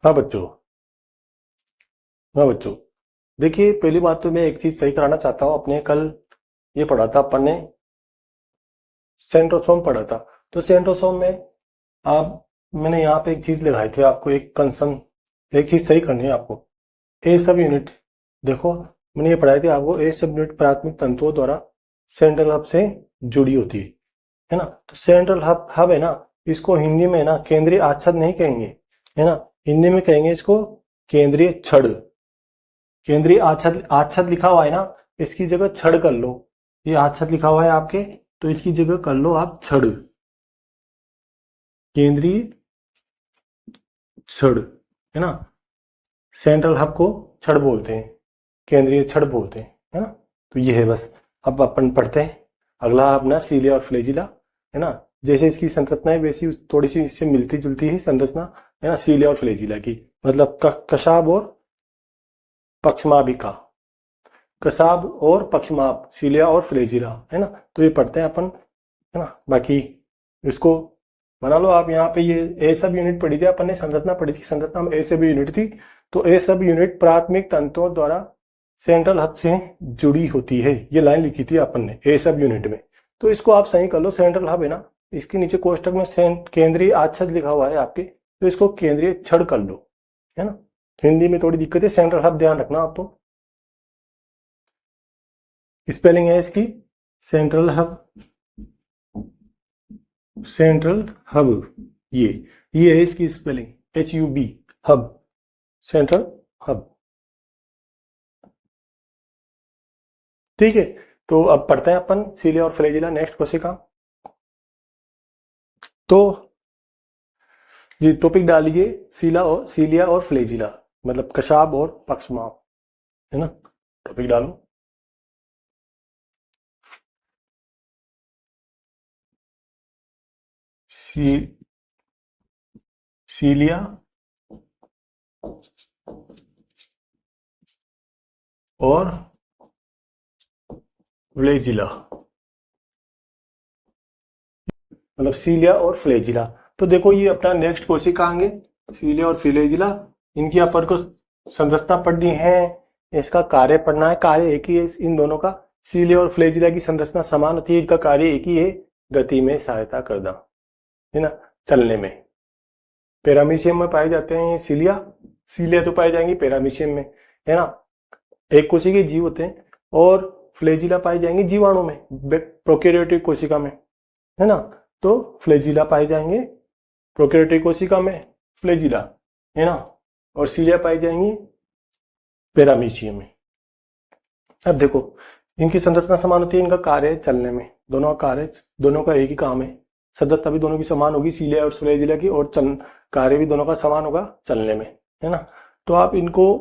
हाँ बच्चों, हाँ बच्चों, देखिए पहली बात तो मैं एक चीज सही कराना चाहता हूँ। अपने कल ये पढ़ा था अपन ने, सेंट्रोसोम पढ़ा था। तो सेंट्रोसोम में आप मैंने यहाँ पे एक चीज लगाई थी, आपको एक कंसर्न, एक चीज सही करनी है आपको। ए सब यूनिट, देखो मैंने ये पढ़ाई थी आपको, ए सब यूनिट प्राथमिक तंतुओं द्वारा सेंट्रल हब से जुड़ी होती है ना। तो सेंट्रल हब हब है ना, इसको हिंदी में ना केंद्रीय आच्छाद नहीं कहेंगे, है ना। हिंदी में कहेंगे इसको केंद्रीय छड़। केंद्रीय आच्छाद आच्छाद लिखा हुआ है ना, इसकी जगह छड़ कर लो। ये आच्छाद लिखा हुआ है आपके, तो इसकी जगह कर लो आप छड़। केंद्रीय छड़, है ना। सेंट्रल हब को छड़ बोलते हैं, केंद्रीय छड़ बोलते हैं, है ना। तो ये है बस। अब अपन पढ़ते हैं अगला अपना सीलिया और फ्लैजिला, है ना। जैसे इसकी संरचना है वैसी थोड़ी सी इससे मिलती जुलती है संरचना, है ना, सीलिया और फ्लैजिला की। मतलब कशाब और पक्षमाभिका, कसाब और पक्षमाप, सीलिया और फ्लैजिला, है ना। तो ये पढ़ते हैं अपन, है ना। बाकी इसको बना लो आप। यहाँ पे ये ए सब यूनिट पढ़ी थी अपन ने, संरचना पढ़ी थी, संरचना में ए सब यूनिट थी। तो ए सब यूनिट प्राथमिक तंतुओं द्वारा सेंट्रल हब से जुड़ी होती है, ये लाइन लिखी थी अपन ने ए सब यूनिट में। तो इसको आप सही कर लो, सेंट्रल हब है ना, इसके नीचे कोष्टक में केंद्रीय आच्छाद लिखा हुआ है आपके, तो इसको केंद्रीय छड़ कर लो, है ना। हिंदी में थोड़ी दिक्कत है, सेंट्रल हब ध्यान रखना आप। तो स्पेलिंग है इसकी सेंट्रल हब, सेंट्रल हब, ये है इसकी spelling HUB, hub, central hub. ठीक है, तो अब पढ़ते हैं अपन सीलिया और फ्लैजिला, नेक्स्ट कोशिका। तो ये टॉपिक डालिए सीलिया और फ्लैजिला, मतलब कशाब और पक्षमाप, है ना। टॉपिक डालो। सीलिया और फ्लैजिला, मतलब सीलिया और फ्लैजिला। तो देखो ये अपना नेक्स्ट कोशिका आएंगे, सीलिया और फ्लैजिला। इनकी अपन को संरचना पढ़नी है, इसका कार्य पढ़ना है। कार्य एक ही है इन दोनों का, सीलिया और फ्लैजिला की संरचना समान होती है, इनका कार्य एक ही है, गति में सहायता करना, है ना, चलने में। पैरामीशियम में पाए जाते हैं ये सीलिया, सीलिया तो पाए जाएंगे पैरामीशियम में, है ना। एक कोशिकीय जीव होते हैं, और फ्लैजिला पाए जाएंगे जीवाणु में, प्रोकैरियोटिक कोशिका में, है ना। तो फ्लैजिला पाए जाएंगे प्रोकैरियोटिक कोशिका में, फ्लैजिला, है ना, और सीलिया पाई जाएंगी पैरामीशियम में। अब देखो इनकी संरचना समान होती है, इनका कार्य है चलने में, दोनों का कार्य, दोनों का एक ही काम है। संरचना भी दोनों की समान होगी, सीलिया और फ्लैजिला की, और कार्य भी दोनों का समान होगा चलने में, है ना। तो आप इनको,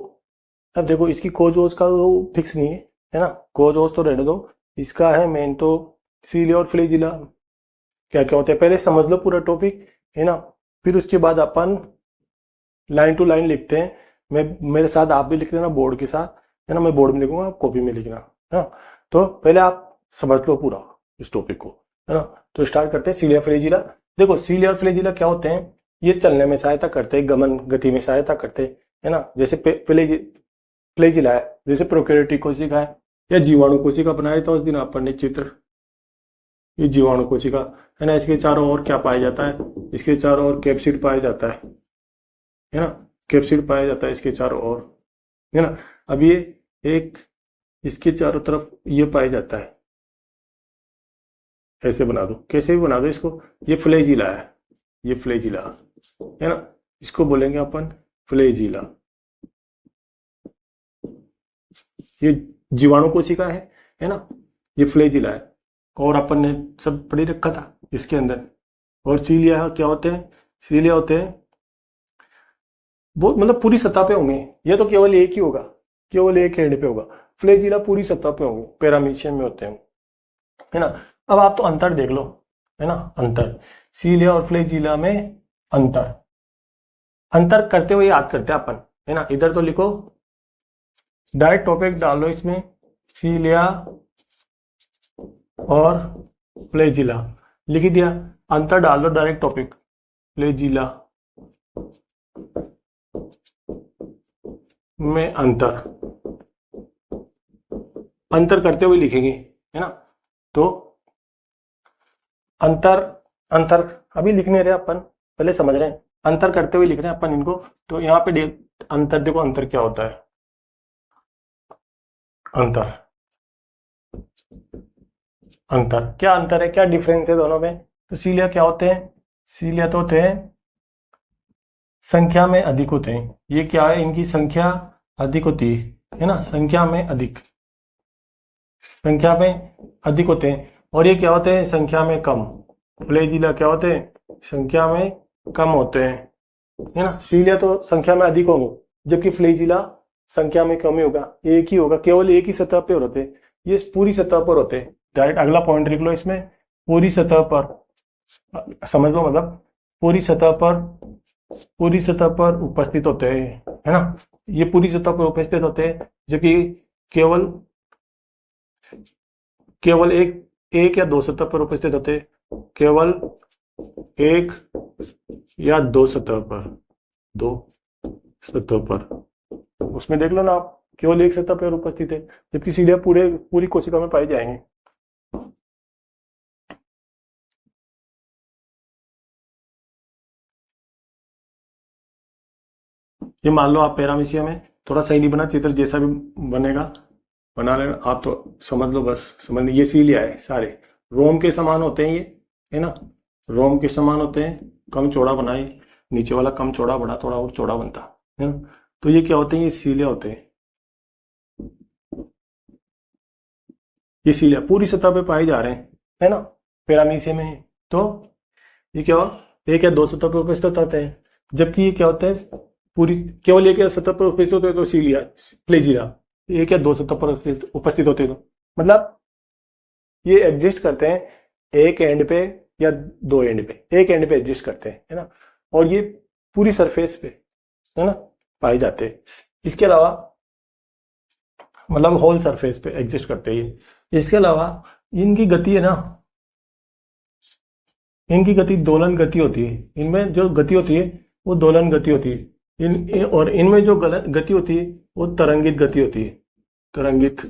अब देखो इसकी कोज वोज का तो फिक्स नहीं है ना, कोज वोज तो रहने दो। इसका है मेन तो सीलिया और फ्लैजिला क्या क्या होते हैं, पहले समझ लो पूरा टॉपिक, है ना। फिर उसके बाद अपन लाइन टू लाइन लिखते हैं। मैं मेरे साथ आप भी लिख लेना बोर्ड के साथ, है ना। मैं बोर्ड में लिखूंगा, आप कॉपी में लिखना, है ना। तो पहले आप समझ लो पूरा इस टॉपिक को, है ना। तो स्टार्ट करते हैं सीलिया फ्लैजिला। देखो सीलिया और फ्लैजिला क्या होते हैं, ये चलने में सहायता करते हैं, गमन गति में सहायता करते हैं, है ना। जैसे फ्लैजिला है, जैसे प्रोकैरियोटिक कोशिका है, या जीवाणु कोशिका बनाया था उस दिन अपन ने चित्र, ये जीवाणु कोशिका, है ना। इसके चारों ओर क्या पाया जाता है, इसके चारों ओर कैप्सिड पाया जाता है ना। कैप्सिड पाया जाता है इसके चारों ओर, है ना। अब ये एक इसके चारों तरफ ये पाया जाता है, ऐसे बना दो, कैसे भी बना दो इसको। ये फ्लैजिला है, ये फ्लैजिला, है ना, इसको बोलेंगे अपन फ्लैजिला। ये जीवाणु कोशिका है ना, ये फ्लैजिला है, और अपन ने सब पढ़ी रखा था इसके अंदर। और सीलिया क्या होते हैं, सीलिया होते हैं वो मतलब पूरी सतह पे होंगे, ये तो केवल एक ही होगा, केवल एक एंड पे होगा। फ्लैजिला पूरी सतह पे होंगे, पैरामीशियम में होते हैं, है ना। अब आप तो अंतर देख लो, है ना, अंतर सीलिया और फ्लैजिला में, अंतर अंतर करते हुए याद करते हैं अपन, है ना। इधर तो लिखो, डायरेक्ट टॉपिक डाल लो इसमें, सीलिया और फ्लैजिला लिख दिया, अंतर डाल लो डायरेक्ट टॉपिक, फ्लैजिला में अंतर, अंतर करते हुए लिखेंगे, है ना। तो अंतर, अंतर अभी लिखने रहे अपन, पहले समझ रहे हैं, अंतर करते हुए लिख रहे हैं अपन इनको। तो यहाँ पे अंतर देखो, अंतर क्या होता है, अंतर, अंतर क्या, अंतर है क्या, डिफरेंस है दोनों में। तो सीलिया क्या होते हैं, सीलिया तो होते हैं संख्या में अधिक होते हैं। ये क्या है, इनकी संख्या अधिक होती है ना, संख्या में अधिक, संख्या में अधिक होते हैं। और ये क्या होते हैं, संख्या में कम। फ्लैजिला क्या होते हैं, संख्या में कम होते हैं, है ना। सीलिया तो संख्या में अधिक होंगे, जबकि फ्लैजिला संख्या में कम ही होगा, एक ही होगा, केवल एक ही सतह पे होते हैं, ये पूरी सतह पर होते हैं। डायरेक्ट अगला पॉइंट लिख लो इसमें, पूरी सतह पर, समझ लो, मतलब पूरी सतह पर, पूरी सतह पर उपस्थित होते हैं, है ना। ये पूरी सतह पर उपस्थित होते हैं, जबकि केवल केवल एक या दो सतह पर उपस्थित होते हैं, केवल एक या दो सतह पर, दो सतह पर, उसमें देख लो ना आप, केवल एक सतह पर उपस्थित है, जबकि सीलिया पूरी कोशिका में पाए जाएंगे। ये मान लो आप पैरामीशिया में, थोड़ा सही नहीं बना चित्र, जैसा भी बनेगा बना लेना आप, तो समझ लो, बस समझ लो। ये सीलिया है, सारे रोम के समान होते हैं ये, है ना, रोम के समान होते हैं, कम चौड़ा बनाए, नीचे वाला कम चौड़ा बड़ा, थोड़ा और चौड़ा बनता है ना। तो ये क्या होते हैं, ये सीलिया होते हैं, ये सीलिया पूरी सतह पे पाए जा रहे हैं, है ना, पैरामीशिया में। तो ये क्या, एक या दो सतह पर उपस्थित होते हैं, जबकि ये क्या होता है, पूरी, केवल एक या सतह पर उपस्थित होते हैं, तो सीलिया, फ्लैजिला एक या दो सतह पर उपस्थित होते हैं। तो मतलब ये एग्जिस्ट करते हैं एक एंड पे या दो एंड पे, एक एंड पे एग्जिस्ट करते हैं, है ना, और ये पूरी सरफेस पे, है ना, पाए जाते हैं। इसके अलावा मतलब होल सरफेस पे एग्जिस्ट करते हैं। इसके अलावा इनकी गति है ना, इनकी गति दोलन गति होती है, इनमें जो गति होती है वो दोलन गति होती है, और इनमें जो गति होती है वो तरंगित गति होती है, तरंगित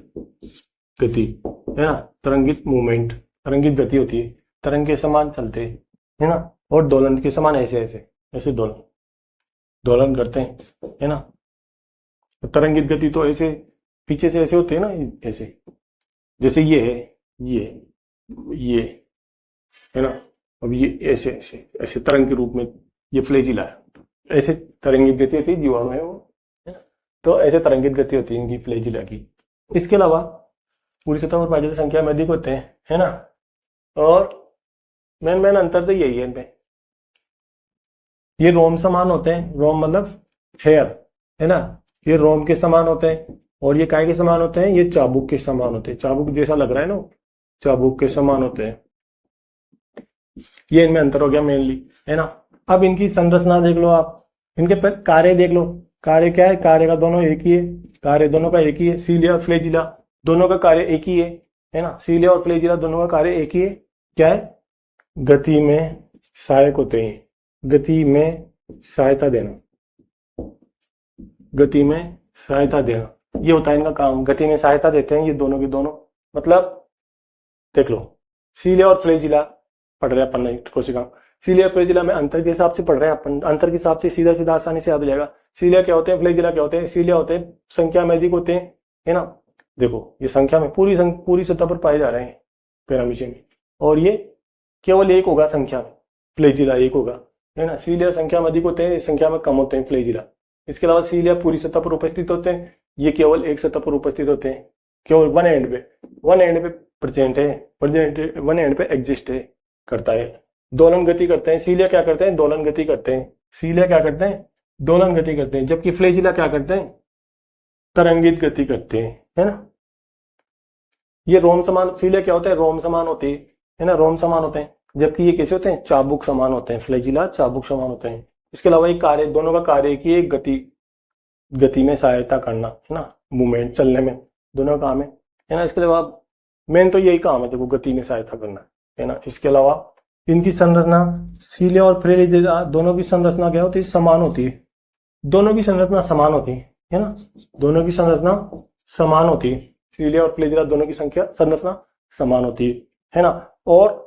गति, है ना, तरंगित मूवमेंट, तरंगित गति होती है, तरंग के समान चलते हैं, है ना, और दोलन के समान ऐसे ऐसे ऐसे दोलन दोलन करते हैं, है ना। तो तरंगित गति तो ऐसे पीछे से ऐसे होते हैं ना, ऐसे, जैसे ये है, ये है ना, अब ये ऐसे ऐसे ऐसे तरंग के रूप में ये फ्लैजिला है, ऐसे तरंगित गति होती है, जीवाणु है वो, है ना? तो ऐसे तरंगित गति होती है इनकी फ्लैजिला की। इसके अलावा पूरी सतह पर पाए जाते संख्या में अधिक होते हैं, है ना, और मेन अंतर तो यही है इनमें, ये रोम समान होते हैं, रोम मतलब हेयर, है ना, ये रोम के समान होते हैं, और ये काय के समान होते हैं, ये चाबुक के समान होते हैं, चाबुक जैसा लग रहा है ना, चाबुक के समान होते हैं। ये इनमें अंतर हो गया मेनली, है ना। अब इनकी संरचना देख लो आप, इनके कार्य देख लो, कार्य क्या है, कार्य का दोनों एक ही है, कार्य दोनों का एक ही है, सीलिया और फ्लैजिला दोनों का कार्य एक ही है ना, सीलिया और फ्लैजिला दोनों का कार्य एक ही है, क्या है, गति में सहायक होते हैं, गति में सहायता देना, गति में सहायता देना, ये होता है इनका काम, गति में सहायता देते हैं ये दोनों के दोनों। मतलब देख लो, सीलिया और फ्लैजिला पढ़ रहे हैं अपन कोशिका, सीलिया और फ्लैजिला में अंतर के हिसाब से पढ़ रहे हैं अपन, अंतर के हिसाब से सीधा सीधा आसानी से याद हो जाएगा। सीलिया क्या होते हैं, फ्लैजिला क्या होते हैं, सीलिया होते हैं संख्या में अधिक होते हैं, है ना, देखो ये संख्या में पूरी सतह पर पाए जा रहे हैं पैरामीशिया में, और ये केवल एक होगा संख्या में, फ्लैजिला एक होगा, है ना। सीलिया संख्या में अधिक होते हैं, संख्या में कम होते हैं फ्लैजिला। इसके अलावा सीलिया पूरी सतह पर उपस्थित होते हैं, ये केवल एक सतह पर उपस्थित होते हैं, केवल वन एंड पे प्रेजेंट है, वन एंड पे एग्जिस्ट है, करता है, दोलन गति करते हैं। सीलिया क्या करते हैं, दोलन गति करते हैं, सीलिया क्या करते हैं, दोलन गति करते हैं, जबकि फ्लैजिला क्या करते हैं, तरंगित गति करते हैं, है ना। ये रोम समान, सीलिया क्या होता है, रोम समान होते हैं, है ना, रोम समान होते हैं, जबकि ये कैसे होते हैं, चाबुक समान होते हैं, फ्लैजिला चाबुक समान होते हैं। इसके अलावा ये कार्य, दोनों का कार्य की एक गति में सहायता करना, है ना, मूवमेंट, चलने में, दोनों काम है ना। इसके अलावा मेन तो यही काम है, देखो गति में सहायता करना, है ना। इसके अलावा इनकी संरचना, सीलिया और फ्लैजिला दोनों की संरचना क्या होती है, समान होती है, दोनों की संरचना समान होती है, है ना, दोनों की संरचना समान होती है, सीलिया और फ्लैजिला दोनों की संरचना समान होती है ना। और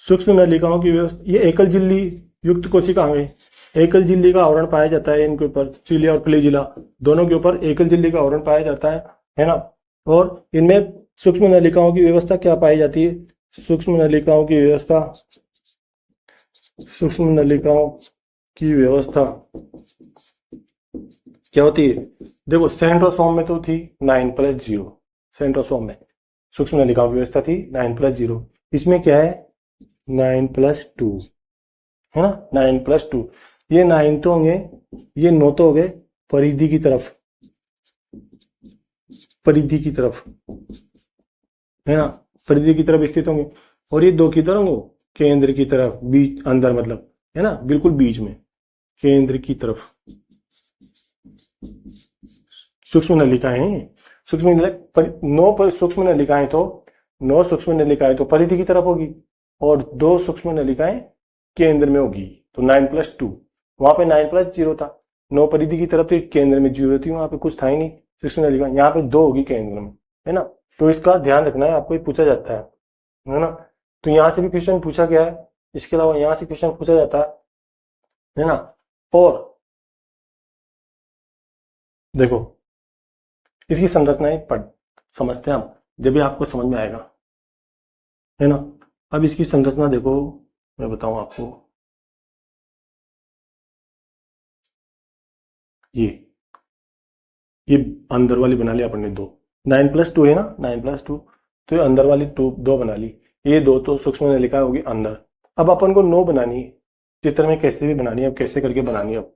सूक्ष्म नलिकाओं की व्यवस्था, ये एकल झिल्ली युक्त कोशिकाएं, एकल झिल्ली का आवरण पाया जाता है इनके ऊपर, सीलिया और फ्लैजिला दोनों के ऊपर एकल झिल्ली का आवरण पाया जाता है ना। और इनमें सूक्ष्म नलिकाओं की व्यवस्था क्या पाई जाती है, सूक्ष्म नलिकाओं की व्यवस्था, सूक्ष्म नलिकाओं की व्यवस्था क्या होती है, देखो सेंट्रोसोम में तो थी 9+0, सेंट्रोसोम में सूक्ष्म नलिकाओं की व्यवस्था थी 9+0, इसमें क्या है 9+2, है ना, 9+2, ये 9 तो होंगे, ये 9 तो हो गए परिधि की तरफ, परिधि की तरफ, है ना, परिधि की तरफ स्थित होंगे, और ये 2 की तरफ होंगे केंद्र की तरफ, बीच अंदर मतलब, है ना, बिल्कुल बीच में केंद्र की तरफ सूक्ष्म नलिकाएं, सूक्ष्म सूक्ष्म नलिकाएं तो 9 सूक्ष्म नलिकाएं तो परिधि की तरफ होगी और 2 सूक्ष्म नलिकाएं केंद्र में होगी, तो 9+2, वहां पे 9+0 था, 9 परिधि की तरफ थी, केंद्र में 0 थी, वहां पे कुछ था ही नहीं सूक्ष्म नलिका, यहाँ पे 2 होगी केंद्र में, है ना। तो इसका ध्यान रखना है, आपको पूछा जाता है ना। तो यहाँ से भी क्वेश्चन पूछा गया है, इसके अलावा यहाँ से क्वेश्चन पूछा जाता है ना। और देखो इसकी संरचनाएं समझते हैं हम, जब भी आपको समझ में आएगा, है ना। अब इसकी संरचना देखो, मैं बताऊं आपको, ये अंदर वाली बना ली अपन ने 2, 9+2 है ना, 9+2, तो ये अंदर वाली 2 बना ली, ये 2 तो सूक्ष्म नलिका होगी अंदर। अब अपन को 9 बनानी है, चित्र में कैसे भी बनानी है, अब कैसे करके बनानी है, अब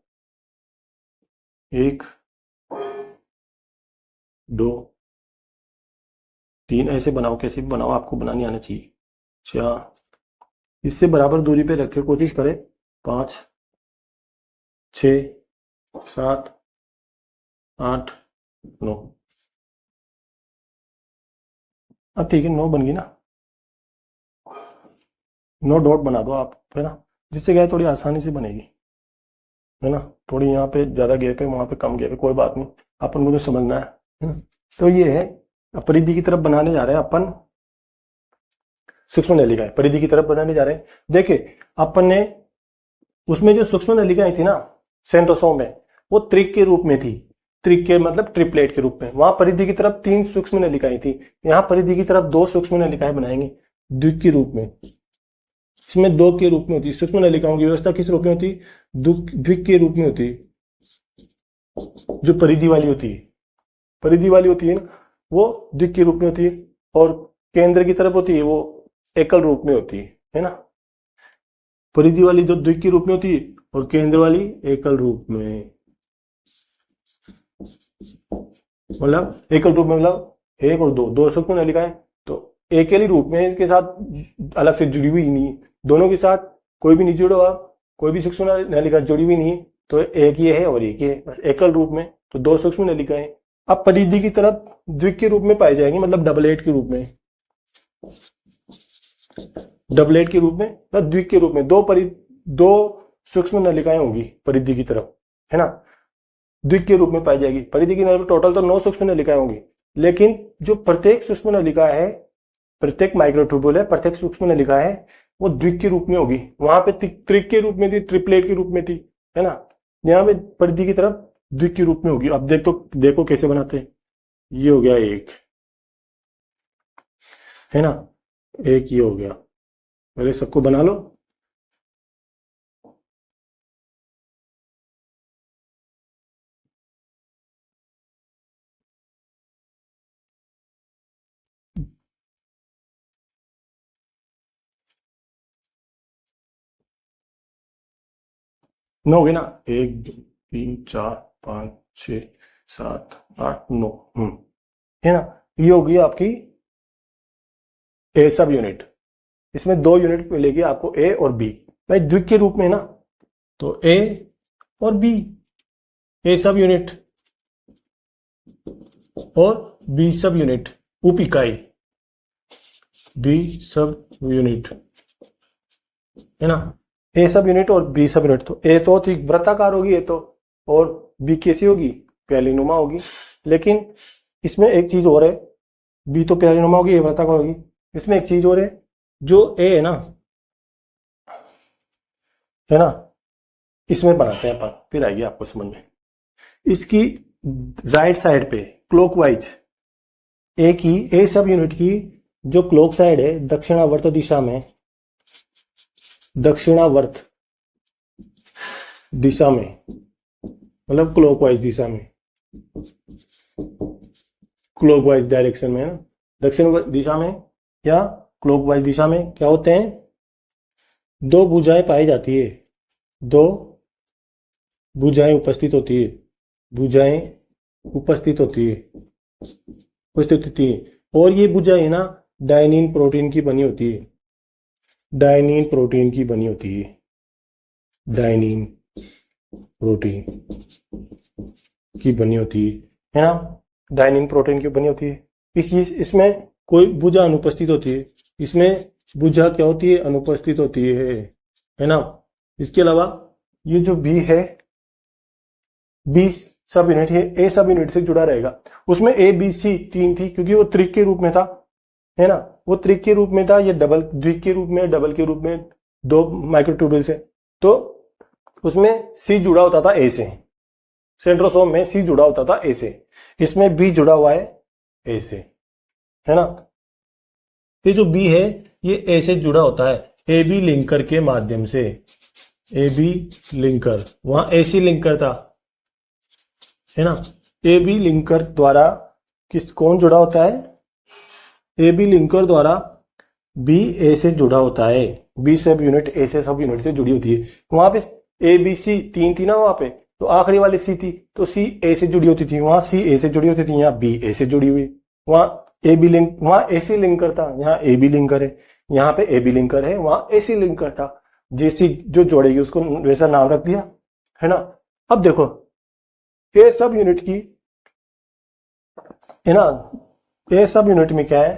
1 2 3 ऐसे बनाओ, कैसे भी बनाओ, आपको बनानी आना चाहिए, 4, इससे बराबर दूरी पे रखे कोशिश करें, 5 6 7 8 9, अब ठीक है 9 बन गई ना, 9 डॉट बना दो आप, है ना, जिससे क्या है थोड़ी आसानी से बनेगी, है ना, थोड़ी यहाँ पे ज्यादा गैप है, वहां पे कम गैप है, कोई बात नहीं, अपन को तो समझना है ना। तो ये है, परिधि की तरफ बनाने जा रहे हैं अपन, सूक्ष्म नलिकाएं परिधि की तरफ बनाने जा रहे हैं। देखिए अपन ने उसमें जो सूक्ष्म नलिकाएं थी ना सेंट्रोसोम में, वो त्रिक के रूप में थी, त्रिक के मतलब ट्रिपलेट के रूप में, वहां परिधि की तरफ 3 सूक्ष्म नलिकाएं थी, यहाँ परिधि की तरफ 2 सूक्ष्म नलिकाएं बनाएंगे द्विक के रूप में, इसमें 2 के रूप में होती है, सूक्ष्म नलिकाओं की व्यवस्था किस रूप में होती है, द्विक के रूप में होती है, जो परिधि वाली होती है, परिधि वाली होती है ना, वो द्विक के रूप में होती है, और केंद्र की तरफ होती है वो एकल रूप में होती है ना, परिधि वाली जो द्विक के रूप में होती है और केंद्र वाली एकल रूप में, मतलब एकल रूप में मतलब 1 और 2 सूक्ष्म नलिकाएं, तो एकल ही रूप में, इनके साथ अलग से जुड़ी हुई नहीं है, दोनों के साथ कोई भी नहीं जुड़ा हुआ, कोई भी सूक्ष्म नलिका जुड़ी हुई नहीं है, तो एक ये है और एक ये है, बस एकल रूप में, तो 2 सूक्ष्म नलिकाएं अब परिधि की तरफ द्विक के रूप में पाई जाएंगी, मतलब डबलेट के रूप में, डबलेट के रूप में, द्विक के रूप में, 2 सूक्ष्म नलिकाएं होंगी परिधि की तरफ, है ना, द्विक के रूप में पाई जाएगी, परिधि की टोटल तो 9 सूक्ष्म नलिकाएं होंगी, लेकिन जो प्रत्येक सूक्ष्म नलिका है, प्रत्येक माइक्रोट्यूब्यूल है, प्रत्येक सूक्ष्म नलिका है, वो द्विक के रूप में होगी, वहां पे त्रिक के रूप में थी, ट्रिपलेट के रूप में थी, है ना, यहाँ पे परिधि की तरफ द्विक के रूप में होगी। अब देखो कैसे बनाते हैं, ये हो गया एक, है ना, एक ये हो गया, पहले सबको बना लो, नौ हो गए ना, 1 2 3 4 5 6 7 8 9, है ना, ये होगी आपकी ए सब यूनिट, इसमें 2 यूनिट मिलेगी आपको, ए और बी, भाई द्विक के रूप में ना, तो ए और बी, ए सब यूनिट और बी सब यूनिट, उप इकाई बी सब यूनिट, है ना, ए सब यूनिट और बी सब यूनिट, तो ए तो थी वृत्ताकार होगी, ए तो और बी कैसी होगी, प्यालीनुमा होगी। लेकिन इसमें एक चीज और है, बी तो प्यालीनुमा होगी, ए वृत्ताकार होगी। इसमें एक चीज और है, जो ए है ना, इसमें बनाते हैं अपन, फिर आइए आपको समझ में। इसकी राइट साइड पे क्लॉकवाइज ए की, ए सब यूनिट की जो क्लॉक साइड है, दक्षिणावर्त दिशा में, दक्षिणावर्त दिशा में मतलब क्लॉकवाइज दिशा में, क्लॉकवाइज डायरेक्शन में, ना दक्षिण दिशा में या क्लॉकवाइज दिशा में क्या होते हैं, दो भुजाएं पाई जाती है, दो भुजाएं उपस्थित होती है, भुजाएं उपस्थित होती है, उपस्थित होती है। और ये भुजाएं ना डायनीन प्रोटीन की बनी होती है, डायनीन प्रोटीन की बनी होती है, डायनीन प्रोटीन की बनी होती है ना, डायनीन प्रोटीन की बनी होती है। इसमें कोई भुजा अनुपस्थित होती है, इसमें भुजा क्या होती है, अनुपस्थित होती है ना। इसके अलावा ये जो बी है, बी सब यूनिट है, ए सब यूनिट से जुड़ा रहेगा। उसमें ए बी सी तीन थी, क्योंकि वो त्रिक के रूप में था, है ना, वो त्रिक के रूप में था, ये डबल द्विक के रूप में, डबल के रूप में, दो माइक्रोट्यूबुल से, तो उसमें सी जुड़ा होता था ए से, सेंट्रोसोम में सी जुड़ा होता था ए से, इसमें बी जुड़ा हुआ है ए से, है ना। ये जो बी है ये ए से जुड़ा होता है, ए बी लिंकर के माध्यम से, ए बी लिंकर, वहां ए सी लिंकर था, है ना। ए बी लिंकर द्वारा कौन जुड़ा होता है, ए बी लिंकर द्वारा बी ए से जुड़ा होता है, बी सब यूनिट ए से सब यूनिट से जुड़ी होती है। वहां पे ए बी सी तीन थी ना, वहां पे तो आखिरी वाली सी थी, तो सी ए से जुड़ी होती थी, वहां सी ए से जुड़ी होती थी, यहाँ बी ए से जुड़ी हुई, वहां ए बी लिंक, वहां ए सी लिंकर था, यहाँ ए बी लिंकर है, यहाँ पे ए बी लिंकर है, वहां ए सी लिंकर था, जैसी जो जोड़ेगी उसको वैसा नाम रख दिया, है ना। अब देखो ए सब यूनिट की, है ना, ए सब यूनिट में क्या है,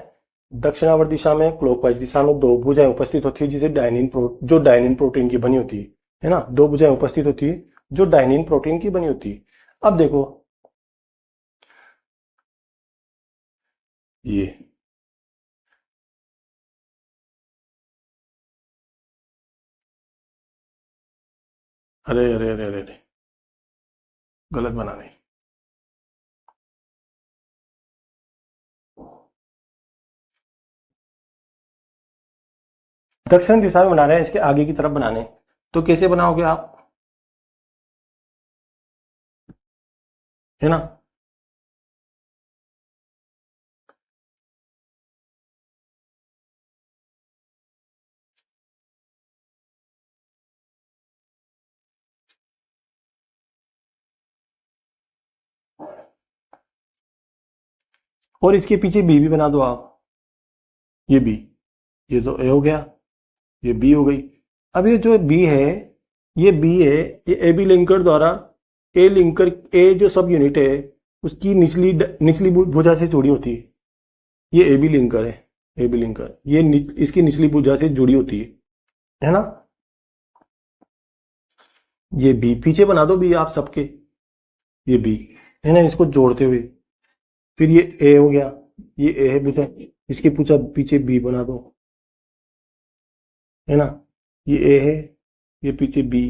दक्षिणावर्त दिशा में क्लॉकवाइज दिशा में दो भुजाएं उपस्थित होती है, जिसे जो डायनीन प्रोटीन की बनी होती है ना, दो भुजाएं उपस्थित होती है जो डायनीन प्रोटीन की बनी होती है। अब देखो ये अरे अरे अरे अरे, अरे गलत बना रहे, दक्षिण दिशा में बना रहे हैं, इसके आगे की तरफ बनाने, तो कैसे बनाओगे आप, है ना। और इसके पीछे बी भी बना दो आप, ये बी, ये तो ए हो गया, ये बी हो गई। अब ये जो बी है, ये बी है, ये ए बी लिंकर द्वारा ए लिंकर, ए जो सब यूनिट है उसकी निचली भुजा से जुड़ी होती है, ये ए बी लिंकर है, ए बी लिंकर, ये इसकी निचली भुजा से जुड़ी होती है ना। ये बी पीछे बना दो, बी आप सबके, ये बी है ना, इसको जोड़ते हुए, फिर ये ए हो गया, ये ए है भुजा, इसके पूछा पीछे बी बना दो, है ना, ये ए है, ये पीछे बी,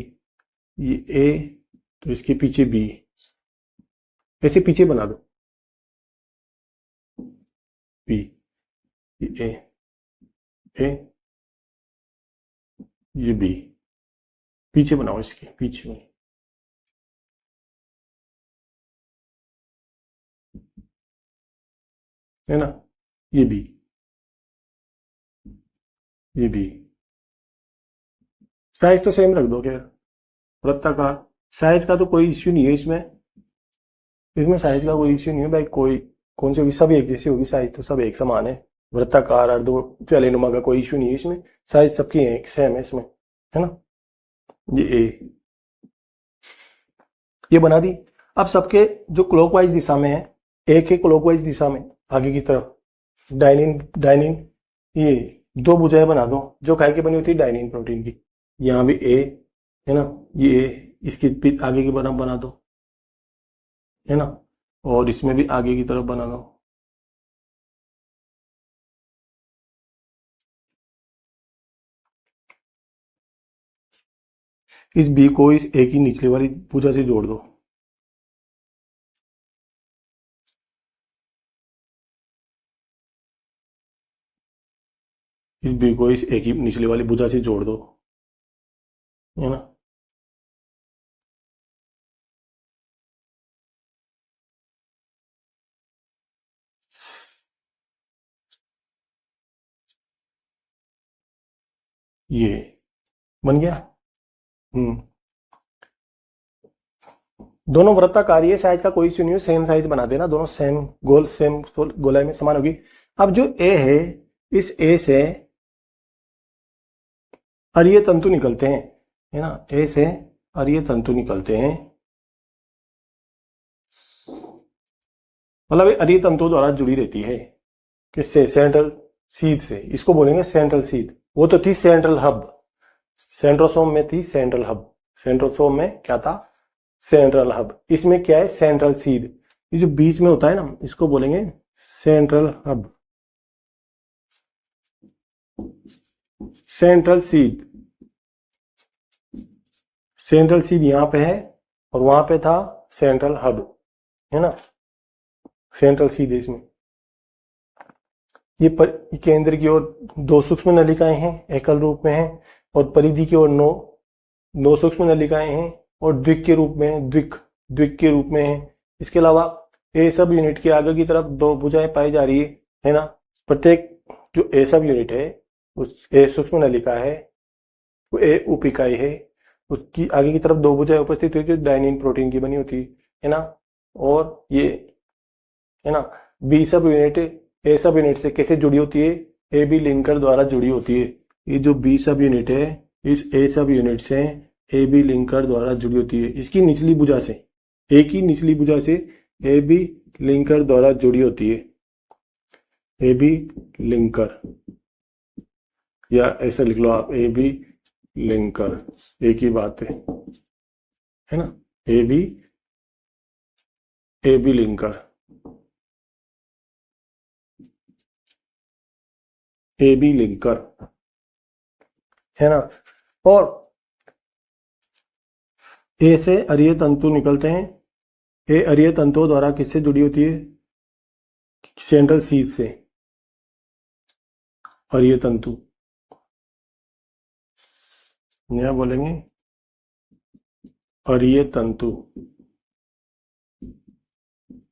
ये ए, तो इसके पीछे बी, ऐसे पीछे बना दो, बी, ये ए, ये बी, पीछे बनाओ, इसके पीछे, है ना, ये बी, ये बी, साइज तो सेम रख दो, खैर वृत्ताकार, साइज का तो कोई इश्यू नहीं है इसमें, इसमें साइज का कोई इश्यू नहीं है भाई, कोई कौन सी होगी, सब एक जैसी होगी, साइज तो सब एक समान है, वृत्ताकार और दो प्यालीनुमा का कोई इश्यू नहीं है इसमें, साइज सबकी एक सेम है इसमें, है ना। ये ए, ये बना दी। अब सबके जो क्लॉकवाइज दिशा में है, ए के क्लॉकवाइज दिशा में आगे की तरफ डायनिन डायनिन, ये दो भुजाएं बना दो जो काय की बनी होती है, डायनिन प्रोटीन की, यहाँ भी ए, है ना, ये ए, इसकी आगे की बना दो, है ना, और इसमें भी आगे की तरफ बना लो। इस बी को इस ए की निचले वाली भुजा से जोड़ दो। इस बी को इस ए की निचले वाली भुजा से जोड़ दो, है ना। ये बन गया। हम्म दोनों वृत्ताकार साइज का कोई इश्यू नहीं हो, सेम साइज बना देना, दोनों सेम गोल, सेम गोलाई में समान होगी। अब जो ए है, इस ए से अरीय तंतु निकलते हैं, है ना, ए से अरीय तंतु निकलते हैं, मतलब अरीय तंतु द्वारा जुड़ी रहती है। किससे? सेंट्रल सीध से। इसको बोलेंगे सेंट्रल सीध। वो तो थी सेंट्रल हब, सेंट्रोसोम में थी सेंट्रल हब। सेंट्रोसोम में क्या था? Central hub. इसमें क्या है? सेंट्रल सीध। ये जो बीच में होता है ना, इसको बोलेंगे सेंट्रल हब, सेंट्रल सीध। सेंट्रल सीध यहां पे है और वहां पे था सेंट्रल हब, है ना। सेंट्रल सीध इसमें ये केंद्र की ओर 2 सूक्ष्म नलिकाएं हैं, एकल रूप में हैं, और परिधि की ओर 9 सूक्ष्म नलिकाएं हैं, और द्विक के रूप में, द्विक के रूप में है। इसके अलावा ए सब यूनिट के आगे की तरफ 2 भुजाएं पाई जा रही है ना। प्रत्येक जो ए सब यूनिट है, उस ए सूक्ष्म नलिका है, वो ए उप इकाई है, उसकी आगे की तरफ 2 भुजाएं उपस्थित हुई जो डायनिन प्रोटीन की बनी होती है ना। और ये, है ना, B subunit A subunit से कैसे जुड़ी होती है? ए बी लिंकर द्वारा जुड़ी होती है। ये जो बी सब यूनिट है, इस ए सब यूनिट से ए बी लिंकर द्वारा जुड़ी होती है। इसकी निचली भुजा से, ए की निचली भुजा से ए बी लिंकर द्वारा जुड़ी होती है। ए बी लिंकर, या ऐसा लिख लो आप, ए बी लिंकर, एक ही बात है ना। A B linker, A B linker, है ना। और ए से अरीय तंतु निकलते हैं। ए अरीय तंतुओं द्वारा किससे जुड़ी होती है? सेंट्रल सीध से। अरीय तंतु क्या बोलेंगे? अरीय तंतु,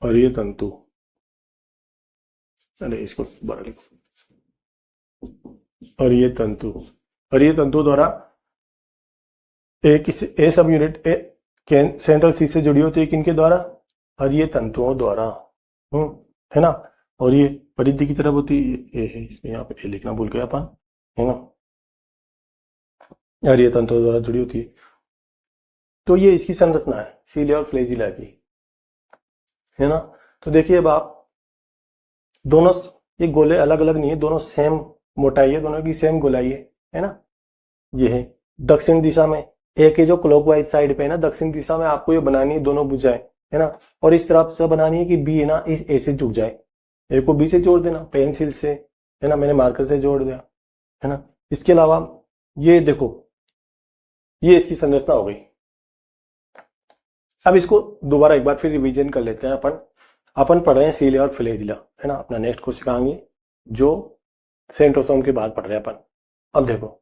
अरीय तंतु। अरे इसको बड़ा लिखो, अरीय तंतु। अरीय तंतु द्वारा ए सब यूनिट सेंट्रल सीध से जुड़ी होती है, किनके द्वारा? अरीय तंतुओं द्वारा, है ना। और ये परिधि की तरफ होती है, ए है, यहाँ पे ए लिखना भूल गया अपन, है ना। अरीय तंतुओं द्वारा जुड़ी होती है। तो ये इसकी संरचना है सीलिया और फ्लैजिला की, है ना। तो देखिए अब आप, दोनों ये गोले अलग अलग नहीं है, दोनों सेम मोटाई है, दोनों की सेम गोलाई है ना। ये है दक्षिण दिशा में, एक है जो क्लॉकवाइज साइड पे है ना, दक्षिण दिशा में आपको ये बनानी है दोनों भुजाएं, है ना। और इस तरफ से बनानी है कि बी है ना इस ए से जुड़ जाए। ए को बी से जोड़ देना पेंसिल से, है ना, मैंने मार्कर से जोड़ दिया, है ना। इसके अलावा ये देखो, ये इसकी संरचना हो गई। अब इसको दोबारा एक बार फिर रिवीजन कर लेते हैं। अपन पढ़ रहे हैं सीलिया और फ्लैजिला, है ना। अपना नेक्स्ट कोर्स सिखाएंगे जो सेंट्रोसोम की बात पढ़ रहे हैं अपन। अब देखो,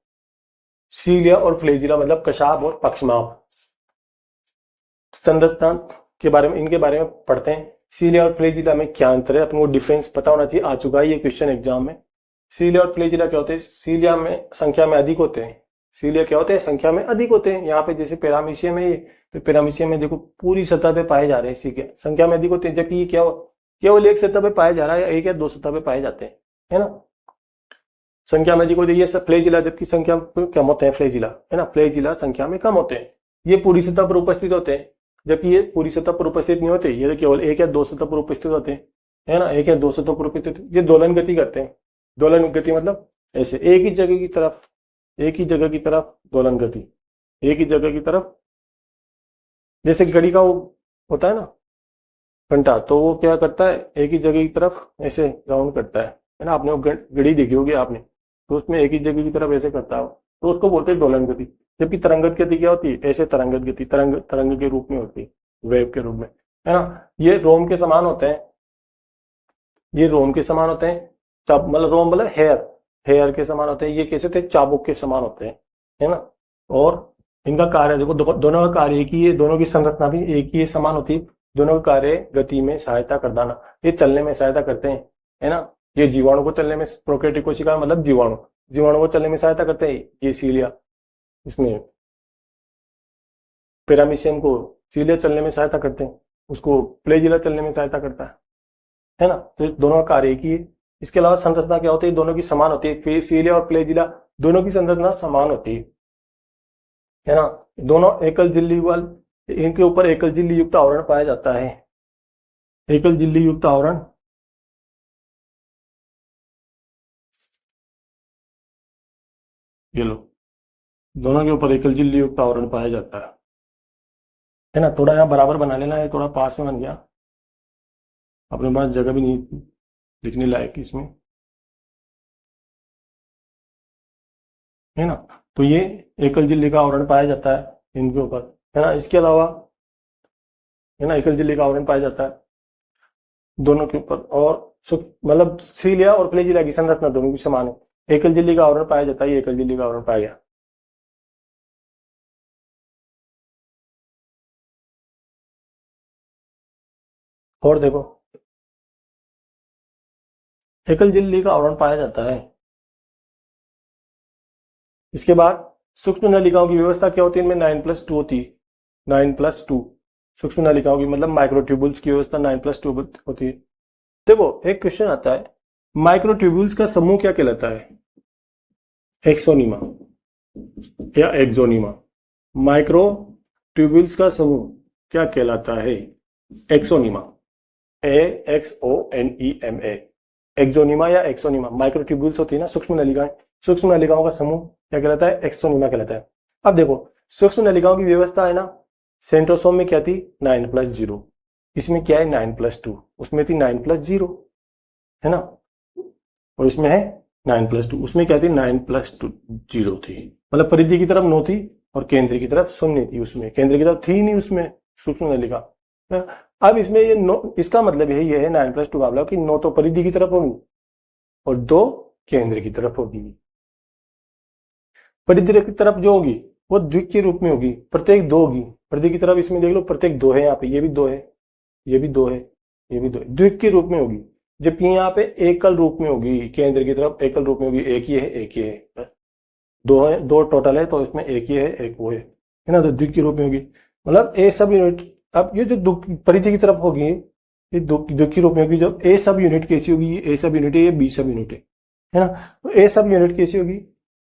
सीलिया और फ्लैजिला मतलब कशाप और पक्षमाप। संरचना के बारे में, इनके बारे में पढ़ते हैं। सीलिया और फ्लैजिला में क्या अंतर है, अपन को डिफरेंस पता होना चाहिए, आ चुका है ये क्वेश्चन एग्जाम में। सीलिया और फ्लैजिला क्या होते हैं? सीलिया में संख्या में अधिक होते हैं। सीलिया क्या होते हैं? संख्या में अधिक होते हैं। यहाँ पे जैसे पैरामीशियम है, तो पैरामीशियम में देखो पूरी सतह पे पाए जा रहे हैं, ठीक है, संख्या में अधिक होते हैं। जबकि ये क्या केवल एक सतह पे पाया जा रहा है, या एक या 2 सतह पे पाए जाते हैं, है ना। संख्या में अधिक होते हैं ये सब फ्लैजिला, जबकि संख्या में कम होते हैं फ्लैजिला, है ना। फ्लैजिला संख्या में कम होते हैं, ये पूरी सतह पर उपस्थित होते हैं, जबकि ये पूरी सतह पर उपस्थित नहीं होते, ये केवल एक या 2 सतह पर उपस्थित होते हैं, है ना। एक या 2 सतह पर उपस्थित, ये दोलन गति करते हैं। दोलन गति मतलब ऐसे एक ही जगह की तरफ, एक ही जगह की तरफ दोलन गति, एक ही जगह की तरफ, जैसे घड़ी का वो होता है ना, घंटा, तो वो क्या करता है, एक ही जगह की तरफ ऐसे राउंड करता है ना। आपने वो घड़ी देखी होगी आपने, तो उसमें एक ही जगह की तरफ ऐसे करता है, तो उसको बोलते हैं दोलन गति। जबकि तरंगत गति क्या होती है, ऐसे तरंगत गति तरंग तरंग के रूप में होती है, वेव के रूप में, है ना। ये रोम के समान होते हैं, ये रोम के समान होते हैं, मतलब रोम मतलब हेयर, हेयर के समान होते हैं। ये कैसे होते हैं, चाबुक के समान होते हैं, है ना। और इनका कार्य देखो, दोनों का कार्य एक ही है, दोनों की संरचना भी एक ही है, समान होती है। दोनों का कार्य गति में सहायता करना, ये चलने में सहायता करते हैं, है ना। ये जीवाणु को चलने में, प्रोकैरियोटिक कोशिका मतलब जीवाणु, जीवाणु को चलने में सहायता करते हैं, ये सीलिया, इसमें पैरामीशियम को सीलिया चलने में सहायता करते हैं, उसको फ्लैजिला चलने में सहायता करता है ना। तो दोनों का कार्य एक ही है। इसके अलावा संरचना क्या होती है, दोनों की समान होती है, सीलिया और फ्लैजिला दोनों की संरचना समान होती है ना। दोनों एकल झिल्ली वाले, इनके ऊपर एकल झिल्ली युक्त आवरण पाया जाता है, एकल झिल्ली युक्त आवरण, ये लो, दोनों के ऊपर एकल झिल्ली युक्त आवरण पाया जाता है ना। थोड़ा यहाँ बराबर बना लेना है, थोड़ा पास में बन गया, अपने पास जगह भी नहीं थी लिखने लायक इसमें, है ना। तो ये एकल झिल्ली का आवरण पाया जाता है इनके ऊपर, है ना। इसके अलावा, है ना, एकल झिल्ली का आवरण पाया जाता है दोनों के ऊपर। और मतलब सीलिया और फ्लैजिला की संरचना दोनों की समान है, एकल झिल्ली का आवरण पाया जाता है, ये एकल झिल्ली का आवरण पाया गया। और देखो, एकल झिल्ली का आवरण पाया जाता है। इसके बाद सूक्ष्म नलिकाओं की व्यवस्था क्या होती है, इनमें 9+2 होती है, 9+2 सूक्ष्म नलिकाओं की, मतलब माइक्रोट्यूबुल्स की व्यवस्था 9+2 होती है। देखो एक क्वेश्चन आता है, माइक्रोट्यूबुल्स का समूह क्या कहलाता है, एक्सोनिमा या एक्सोनिमा। माइक्रोट्यूबुल्स का समूह क्या कहलाता है, एक्सोनिमा, AXONEMA, एक्सोनिमा या एक्सोनिमा। माइक्रोट्यूबुल्स होती है ना, सूक्ष्म नलिकाएं, सूक्ष्म नलिकाओं का समूह क्या कहलाता है, एक्सोनिमा कहलाता है। अब देखो सूक्ष्म नलिकाओं की व्यवस्था है ना, सेंट्रोसोम में क्या थी, 9+0, इसमें क्या है 9+2, उसमें थी 9+0, है ना। और इसमें है 9+2, उसमें क्या थी 9+2 थी, मतलब परिधि की तरफ 9 थी और केंद्र की तरफ 0 थी, उसमें केंद्र की तरफ थी नहीं उसमें सूक्ष्म नलिका। अब इसमें ये 9, इसका मतलब ये है 9+2 का मतलब कि 9 तो परिधि की तरफ होगी और 2 केंद्र की तरफ होगी। परिधि की तरफ जो होगी वो द्विक के रूप में होगी, प्रत्येक 2 होगी। परिधि की तरफ इसमें देख लो, प्रत्येक 2 है, यहाँ पे ये भी 2 है, ये भी 2 है, ये भी 2 है, द्विक के रूप में होगी। जबकि यहाँ पे एकल रूप में होगी, केंद्र की तरफ एकल रूप में होगी, एक ही है, एक ही है, बस 2 है, 2 टोटल है, तो इसमें एक ही है, एक वो है ना। तो द्विक के रूप में होगी, मतलब ए सब यूनिट। अब ये जो परिधि की तरफ होगी, ये द्विक के रूप में होगी। जब ए सब यूनिट कैसी होगी, ये ए सब यूनिट है, ये बी सब यूनिट है ना। तो ए सब यूनिट कैसी होगी,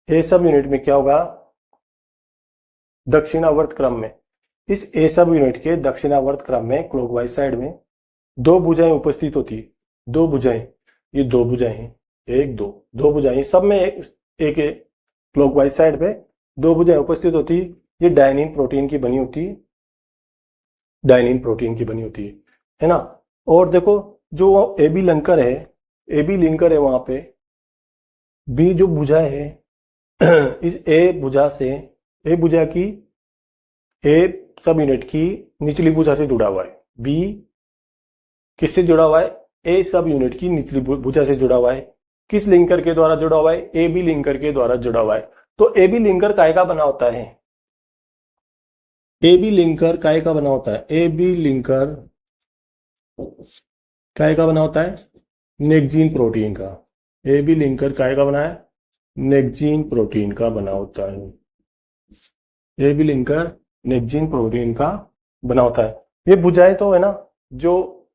ए सब यूनिट में क्या होगा, दक्षिणावर्त क्रम में, इस ए सब यूनिट के दक्षिणावर्त क्रम में क्लॉकवाइज साइड में 2 भुजाएं उपस्थित होती है, 2 भुजाएं, ये 2 भुजाएं हैं, 1 2, 2 भुजाएं सब में एक क्लॉकवाइज साइड पे 2 भुजाएं उपस्थित होती है। ये डायनिन प्रोटीन की बनी होती है, डायनिन प्रोटीन की बनी होती है ना। और देखो जो ए बी लिंकर है, ए बी लिंकर है, वहां पे बी जो भुजा है इस ए भुजा से, ए भुजा की, ए सब यूनिट की निचली भुजा से जुड़ा हुआ है, बी किससे जुड़ा हुआ है, ए सब यूनिट की निचली भुजा से जुड़ा हुआ है। किस लिंकर के द्वारा जुड़ा हुआ है, ए बी लिंकर के द्वारा जुड़ा हुआ है। तो ए बी लिंकर काय का बना होता है, ए बी लिंकर काय का बना होता है, ए बी लिंकर काय का बना होता है, नेक्जीन प्रोटीन का। ए बी लिंकर काय का बना है, नेक्जीन प्रोटीन का बना होता है। ए बी लिंकर नेक्जीन प्रोटीन का बना होता है। ये भुजाएं तो है ना, जो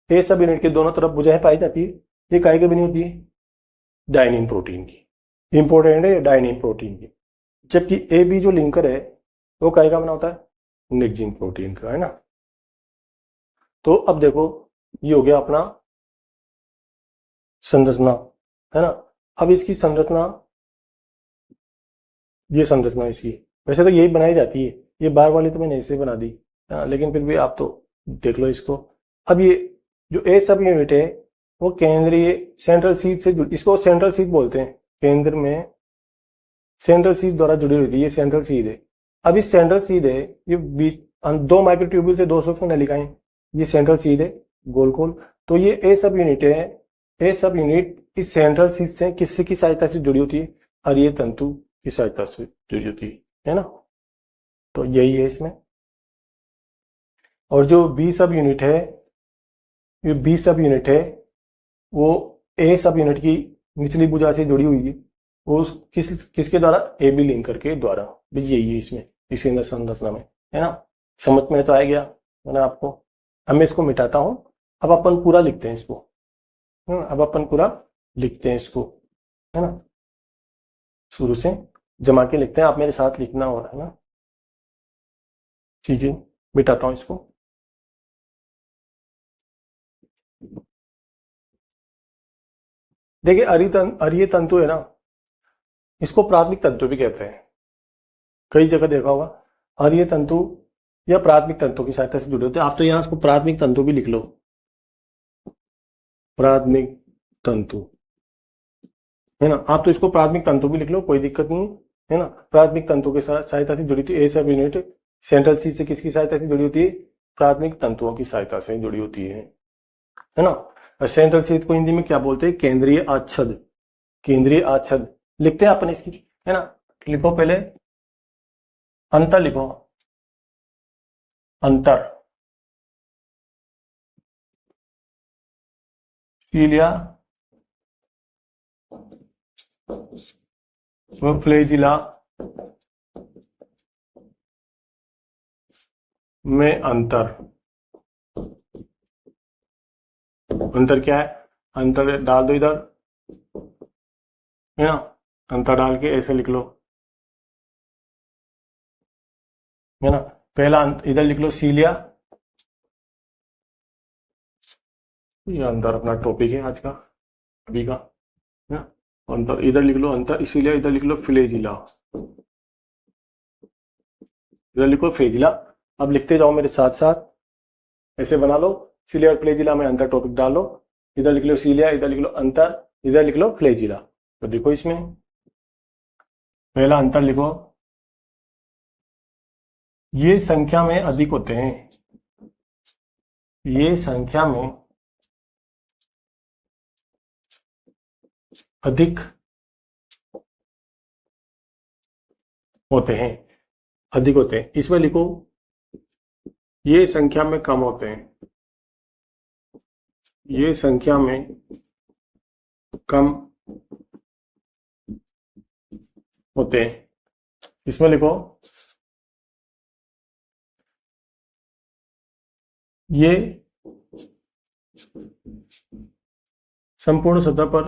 ए सब यूनिट के दोनों तरफ भुजाएं पाई जाती है, ये काय की बनी होती है, डायनिन प्रोटीन की। इंपॉर्टेंट है डायनिन प्रोटीन की। जबकि ए बी जो लिंकर है वो काय का बना होता है, नेक्जीन प्रोटीन का, है ना। तो अब देखो ये हो गया अपना संरचना, है ना। अब इसकी संरचना, ये संरचना इसकी, वैसे तो यही बनाई जाती है, ये बार वाली तो मैंने ऐसे बना दी, लेकिन फिर भी आप तो देख लो इसको, अब ये जो ए सब यूनिट है वो केंद्रीय सेंट्रल सीध से इसको सेंट्रल सीध बोलते हैं, केंद्र में सेंट्रल सीध द्वारा जुड़ी हुई थी, ये सेंट्रल सीध है। अब इस सेंट्रल सीध है, ये बीच 2 माइक्रोट्यूब्यूल से 2 सूक्ष्म नलिकाएं, ये सेंट्रल सीध है गोल गोल। तो ये ए सब यूनिट है, ए सब यूनिट इस सेंट्रल सीध से किसकी सहायता से जुड़ी होती है? हरिय तंतु की सहायता से जुड़ी होती है ना। तो यही है इसमें। और जो बी सब यूनिट है, ये बी सब यूनिट है वो ए सब यूनिट की निचली भुजा से जुड़ी हुई है, वो किसके द्वारा? ए बी लिंकर के द्वारा। बस यही है इसमें, इस संरचना में, है ना। समझ में तो आ गया है ना आपको। अब मैं इसको मिटाता हूं, अब अपन पूरा लिखते हैं इसको, अब अपन पूरा लिखते हैं इसको, है ना। शुरू से जमा के लिखते हैं, आप मेरे साथ लिखना हो रहा है ना। ठीक है, मिटाता हूं इसको। देखिए अरीय तंतु है ना, इसको प्राथमिक तंतु भी कहते हैं। कई जगह देखा होगा अरीय तंतु या प्राथमिक तंतु की सहायता से जुड़े होते हैं। आप तो यहाँ इसको प्राथमिक तंतु भी लिख लो, प्राथमिक तंतु, है ना। आप तो इसको प्राथमिक तंतु भी लिख लो, कोई दिक्कत नहीं है ना। प्राथमिक तंतु के सहायता से जुड़ी थी ए सब यूनिट सेंट्रल सीध से किसकी सहायता से जुड़ी होती है? प्राथमिक तंतुओं की सहायता से जुड़ी होती है ना। और सेंट्रल सीध को हिंदी में क्या बोलते हैं? केंद्रीय आच्छद, केंद्रीय आच्छद लिखते हैं अपन इसकी, है ना। लिखो पहले अंतर, लिखो अंतर, सीलिया व फ्लैजिला में अंतर। अंतर क्या है? अंतर डाल दो इधर, है ना। अंतर डाल के ऐसे लिख लो, है ना। पहला इधर लिख लो सीलिया, ये अंतर अपना टॉपिक है आज का, अभी का, है ना। अंतर इधर लिख लो अंतर, इसीलिए इधर लिख लो फ्लैजिला, इधर लिखो फ्लैजिला। अब लिखते जाओ मेरे साथ साथ, ऐसे बना लो। सीलिया और फ्लैजिला में अंतर टॉपिक डालो, इधर लिख लो सीलिया, इधर लिख लो अंतर, इधर लिख लो फ्लैजिला। तो देखो इसमें पहला अंतर लिखो, ये संख्या में अधिक होते हैं, ये संख्या में अधिक होते हैं, अधिक होते हैं। इसमें लिखो ये संख्या में कम होते हैं, ये संख्या में कम होते हैं। इसमें लिखो ये संपूर्ण सतह पर,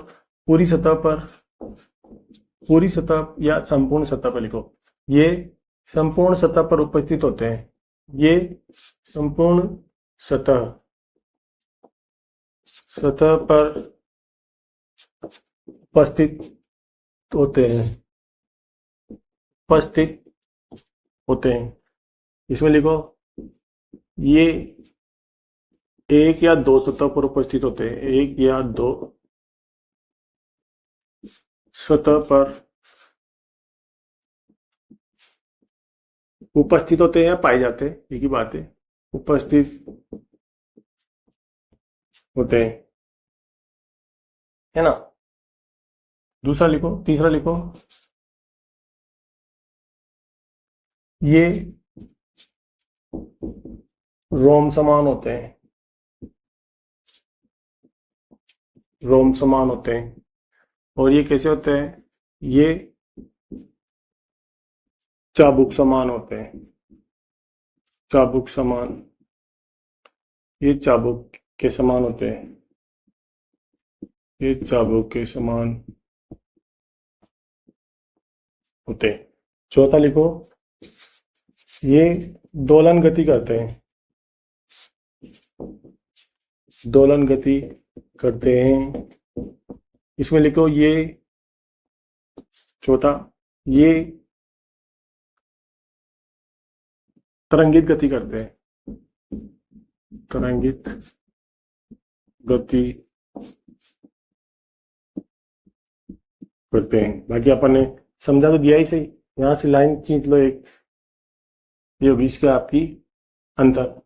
पूरी सतह पर, पूरी सतह या संपूर्ण सतह पर लिखो, ये संपूर्ण सतह पर उपस्थित होते हैं, ये संपूर्ण सतह पर उपस्थित होते हैं, उपस्थित होते हैं। इसमें लिखो ये एक या दो सतह पर उपस्थित होते हैं, एक या दो सतह पर उपस्थित होते हैं या पाए जाते हैं, एक ही बात है, उपस्थित होते हैं, है ना। दूसरा लिखो, तीसरा लिखो, ये रोम समान होते हैं, रोम समान होते हैं। और ये कैसे होते हैं? ये चाबुक समान होते हैं, चाबुक समान, ये चाबुक के समान होते हैं, ये चाबुक के समान होते हैं। चौथा लिखो, ये दोलन गति करते हैं, दोलन गति करते हैं। इसमें लिखो ये चौथा, ये तरंगित गति करते हैं, तरंगित गति करते हैं। बाकी अपन ने समझा तो दिया ही सही। यहां से लाइन खींच लो एक, ये होगी इसका आपकी अंतर।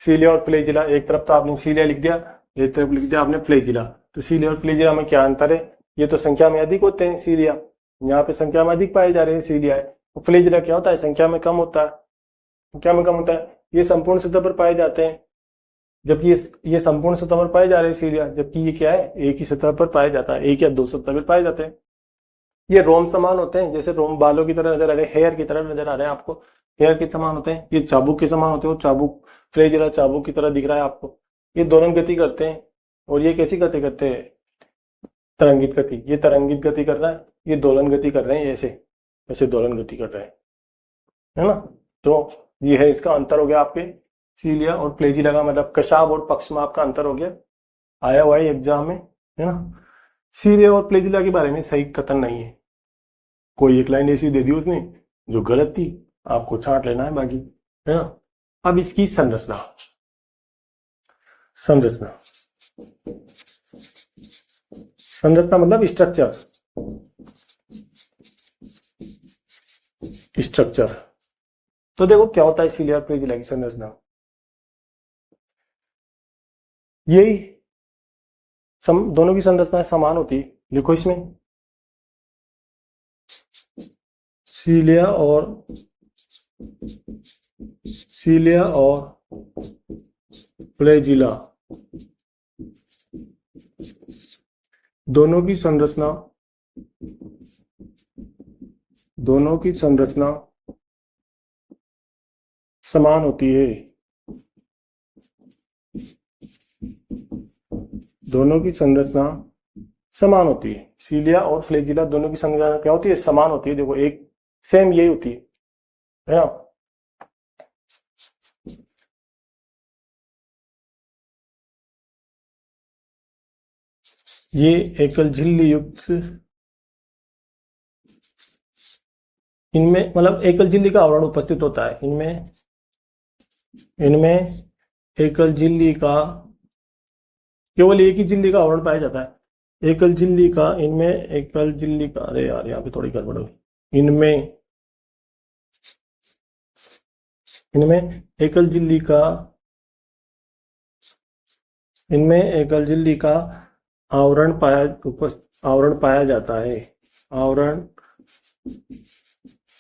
सीलिया और फ्लैजिला, एक तरफ तो आपने सीलिया लिख दिया, एक तरफ लिख दिया आपने फ्लैजिला। तो सीलिया और फ्लैजिला में क्या अंतर है? ये तो संख्या में अधिक होते हैं सीलिया, यहाँ पे संख्या में अधिक पाए जा रहे हैं सीलिया है। तो फ्लैजिला क्या होता है? संख्या में कम होता है। संख्या में कम होता है, ये संपूर्ण सतह पर पाए जाते हैं, जबकि ये संपूर्ण सतह पर पाए जा रहे हैं सीलिया, जबकि ये क्या है? एक ही सतह पर पाया जाता है, एक या दो सतह पर पाए जाते हैं। ये रोम समान होते हैं, जैसे रोम बालों की तरह नजर आ रहे हैं, हेयर की तरह नजर आ रहे हैं आपको, हेयर के समान होते हैं। ये चाबुक के समान होते हैं, वो चाबुक फ्लैजिला चाबुक की तरह दिख रहा है आपको। ये दोलन गति करते हैं, और ये कैसी गति करते हैं? तरंगित गति। ये तरंगित गति कर रहा है, ये दोलन गति कर रहे हैं, ऐसे ऐसे दोलन गति कर रहे हैं, है ना। तो ये है, इसका अंतर हो गया आपके सीलिया और फ्लैजिला का, मतलब कशाभ और पक्षमाप का अंतर हो गया, आया हुआ है एग्जाम में, है ना। सीलिया और फ्लैजिला के बारे में सही कथन नहीं है, कोई एक लाइन ऐसी दे दी उसने जो गलत थी, आपको छांट लेना है बाकी, है ना। अब इसकी संरचना, संरचना संरचना मतलब स्ट्रक्चर, स्ट्रक्चर। तो देखो क्या होता है सीलिया और फ्लैजिला की संरचना, यही दोनों की संरचना समान होती है। लिखो इसमें सीलिया और फ्लैजिला दोनों की संरचना समान होती है। दोनों की संरचना समान होती है। सीलिया और फ्लैजिला दोनों की संरचना क्या होती है? समान होती है। देखो एक सेम यही होती है ना। ये एकल झिल्ली युक्त, इनमें मतलब एकल झिल्ली का आवरण उपस्थित होता है। इनमें एकल झिल्ली का, केवल एक ही झिल्ली का आवरण पाया जाता है। एकल झिल्ली का, अरे यार यहाँ पे थोड़ी गड़बड़ हुई। इनमें एकल झिल्ली का आवरण पाया जाता है। आवरण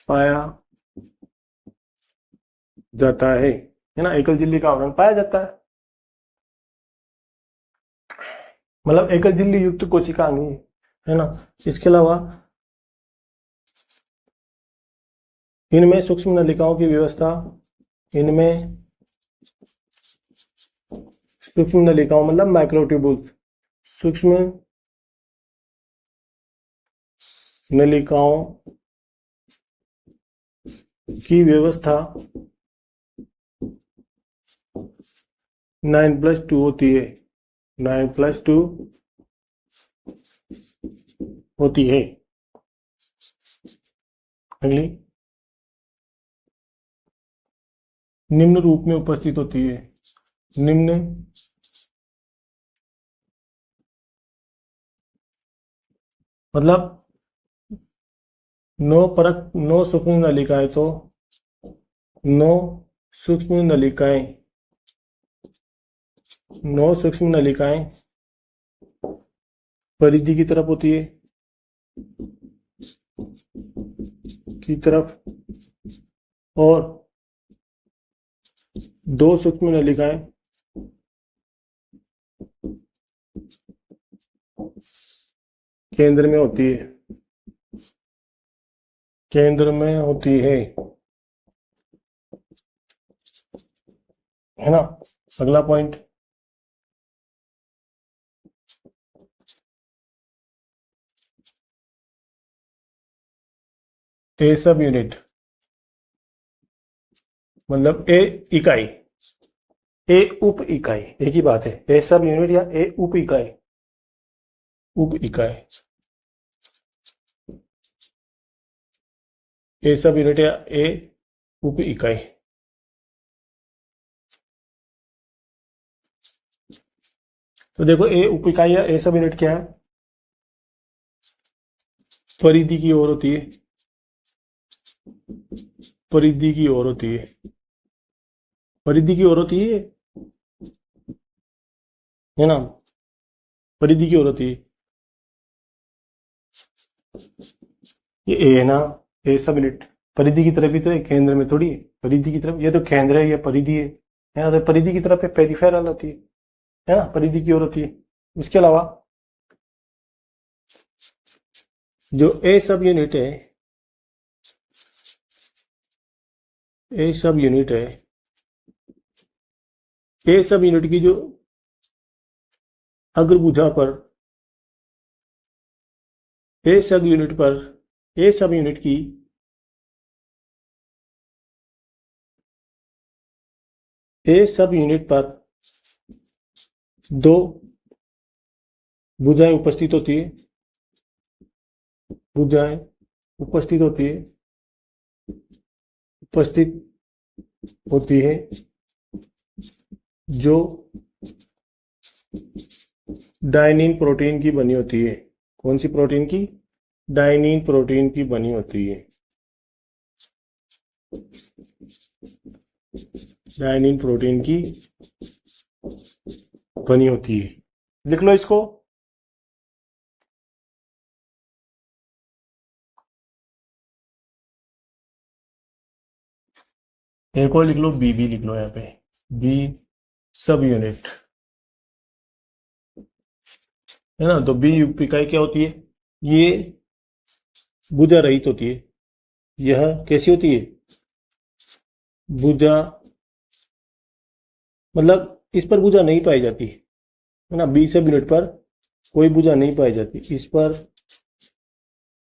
पाया जाता है ना। एकल झिल्ली का आवरण पाया जाता है, मतलब एकल झिल्ली युक्त कोशिकांग, है ना। इसके अलावा इनमें सूक्ष्म नलिकाओं की व्यवस्था, इनमें सूक्ष्म नलिकाओं मतलब माइक्रोट्यूबुल्स, सूक्ष्म नलिकाओं की व्यवस्था 9+2 होती है। 9+2 होती है। अगली निम्न रूप में उपस्थित होती है। निम्न मतलब 9 सूक्ष्म नलिकाएं, तो 9 सूक्ष्म नलिकाएं परिधि की तरफ होती है, और 2 सूक्ष्म नलिकाएं केंद्र में होती है, है ना। अगला पॉइंट, ए सब यूनिट मतलब ए इकाई, ए उप इकाई, एक ही बात है। ए सब यूनिट या ए उप इकाई, ए सब यूनिट या ए उप इकाई। तो देखो ए उप इकाई या ए सब यूनिट क्या है, परिधि की ओर होती है, परिधि की ओर होती है, परिधि की ओर होती है ना, परिधि की ओर होती है। ये ए है ना, ए सब यूनिट परिधि की तरफ ही तो है, केंद्र में थोड़ी है, परिधि की तरफ, ये तो केंद्र है, ये परिधि है ना, तो परिधि की तरफ पेरिफेरल होती है ना, परिधि की ओर होती है। इसके अलावा जो ए सब यूनिट है, ए सब यूनिट है, ए सब यूनिट की जो अग्रभुजा पर, ए सब यूनिट पर, ए सब यूनिट की ए सब यूनिट पर दो भुजाएं उपस्थित होती है, भुजाएं उपस्थित होती है, उपस्थित होती है, जो डायनीन प्रोटीन की बनी होती है। कौन सी प्रोटीन की? डायनीन प्रोटीन की बनी होती है, डायनीन प्रोटीन की बनी होती है। लिख लो इसको, एक और लिख लो, बी लिख लो यहाँ पे, बी सब यूनिट है ना। तो बी इकाई क्या होती है? ये भुजा रहित होती है। यह कैसी होती है? भुजा, मतलब इस पर भुजा नहीं पाई जाती है ना, बी सब यूनिट पर कोई भुजा नहीं पाई जाती, इस पर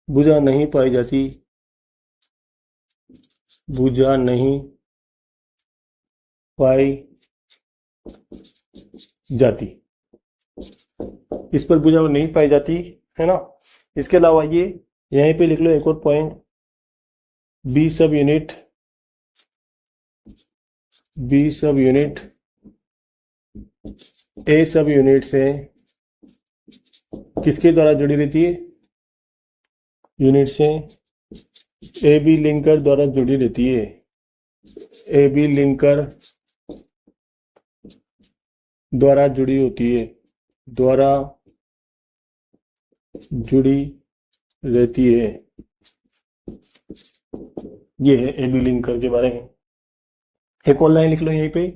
भुजा नहीं पाई जाती, भुजा नहीं पाई जाती, इस पर भुजा नहीं पाई जाती है ना। इसके अलावा ये यहीं पे लिख लो एक और point, B subunit, B subunit A subunit से किसके द्वारा जुड़ी रहती है? यूनिट से ए बी लिंकर द्वारा जुड़ी रहती है, ए बी लिंकर द्वारा जुड़ी होती है, द्वारा जुड़ी रहती है। ये है ए बी लिंकर के बारे में। एक और लाइन लिख लो यहीं पे,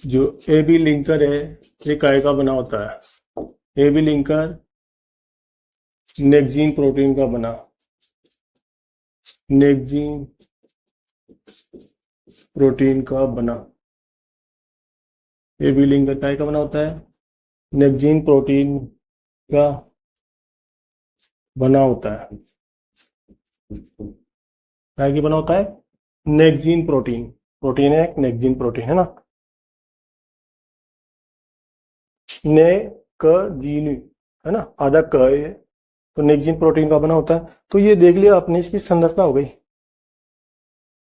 जो ए बी लिंकर है ये काय का बना होता है? A B linker nexin protein का बना, नेक्सिन प्रोटीन का बना, ए बी लिंकर काय का बना होता है? नेक्सिन प्रोटीन का बना होता है। काय की बना होता है? नेक्सिन प्रोटीन, प्रोटीन है एक, नेक्सिन प्रोटीन है ना, ने क जीन है ना, आधा क है, तो नेक्सिन प्रोटीन का बना होता है। तो ये देख लिया आपने, इसकी संरचना हो गई,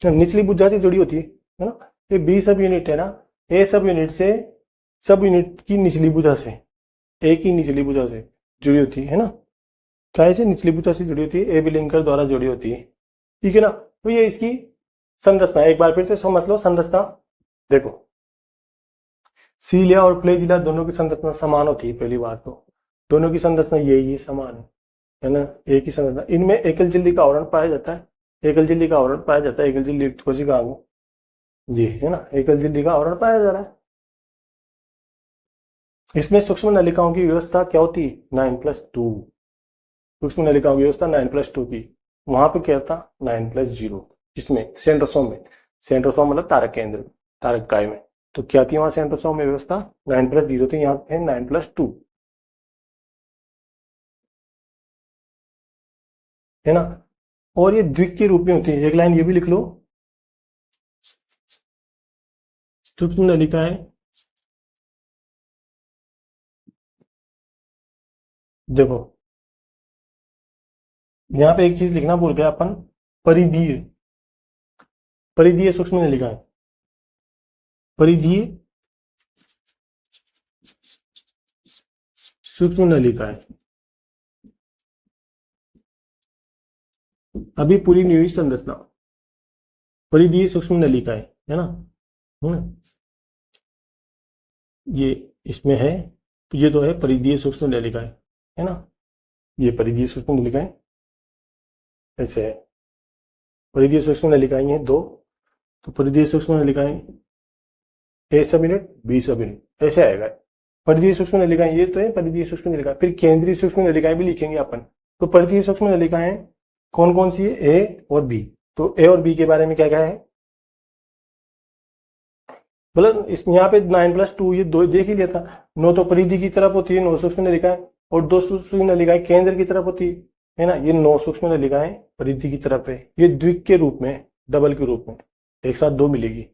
निचली भुजा से जुड़ी होती है ना। ये बी सब यूनिट है ना, ए सब यूनिट से, सब यूनिट की निचली भुजा से, ए की निचली भुजा से जुड़ी होती है ना, क्या से निचली भुजा से जुड़ी होती है, ए बी लिंकर द्वारा जुड़ी होती है, ठीक है ना। तो ये इसकी संरचना, एक बार फिर से समझ लो संरचना। देखो, सीलिया और फ्लैजिला दोनों की संरचना समान होती है, पहली बात तो दोनों की संरचना यही समान है ना, एक ही संरचना। इनमें एकल झिल्ली का आवरण पाया जाता है, एकल झिल्ली का आवरण पाया जाता है, एकल झिल्ली युक्त कोशिका जी है ना, एकल झिल्ली का आवरण पाया जा रहा है। इसमें सूक्ष्म नलिकाओं की व्यवस्था क्या होती है? 9+2, सूक्ष्म नलिकाओं की व्यवस्था 9+2 की। वहां पे क्या था? 9+0। इसमें सेंट्रोसोम में, सेंट्रोसोम मतलब तारक केंद्र, तारक काय में, तो क्या थी वहां सेंट्रोसोम में व्यवस्था? 9+0 थी, यहाँ पे 9+2 है ना। और ये द्विक के रूप में होती है, एक लाइन ये भी लिख लो, सूक्ष्म नलिकाएं देखो, यहाँ पे एक चीज लिखना भूल गया अपन, परिधीय, परिधीय सूक्ष्म नलिकाएं, परिधीय सूक्ष्म नलिकाएं, अभी पूरी नहीं हुई संरचना। परिधीय सूक्ष्म नलिकाएं, है ना, ये इसमें है, ये तो है परिधीय सूक्ष्म नलिकाएं, है ना, ये परिधीय सूक्ष्म नलिकाएं ऐसे है। परिधीय सूक्ष्म नलिकाएं हैं दो, तो परिधीय सूक्ष्म नलिकाएं ए सब यूनिट बी सब यूनिट ऐसे आएगा। परिधीय सूक्ष्म नलिकाएं ये तो है परिधीय सूक्ष्म नलिकाएं, फिर केंद्रीय सूक्ष्म नलिकाएं भी लिखेंगे अपन। तो परिधीय सूक्ष्म नलिकाएं कौन कौन सी है, ए और बी। तो ए और बी के बारे में क्या क्या है, मतलब इस यहाँ पे 9+2 ये दो देख ही लिया था। 9 तो परिधि की तरफ होती है 9 सूक्ष्म नलिकाएं, और 2 सूक्ष्म नलिकाएं केंद्र की तरफ होती है ना। ये 9 सूक्ष्म नलिकाएं परिधि की तरफ है, ये द्विक के रूप में, डबल के रूप में, एक साथ दो मिलेगी।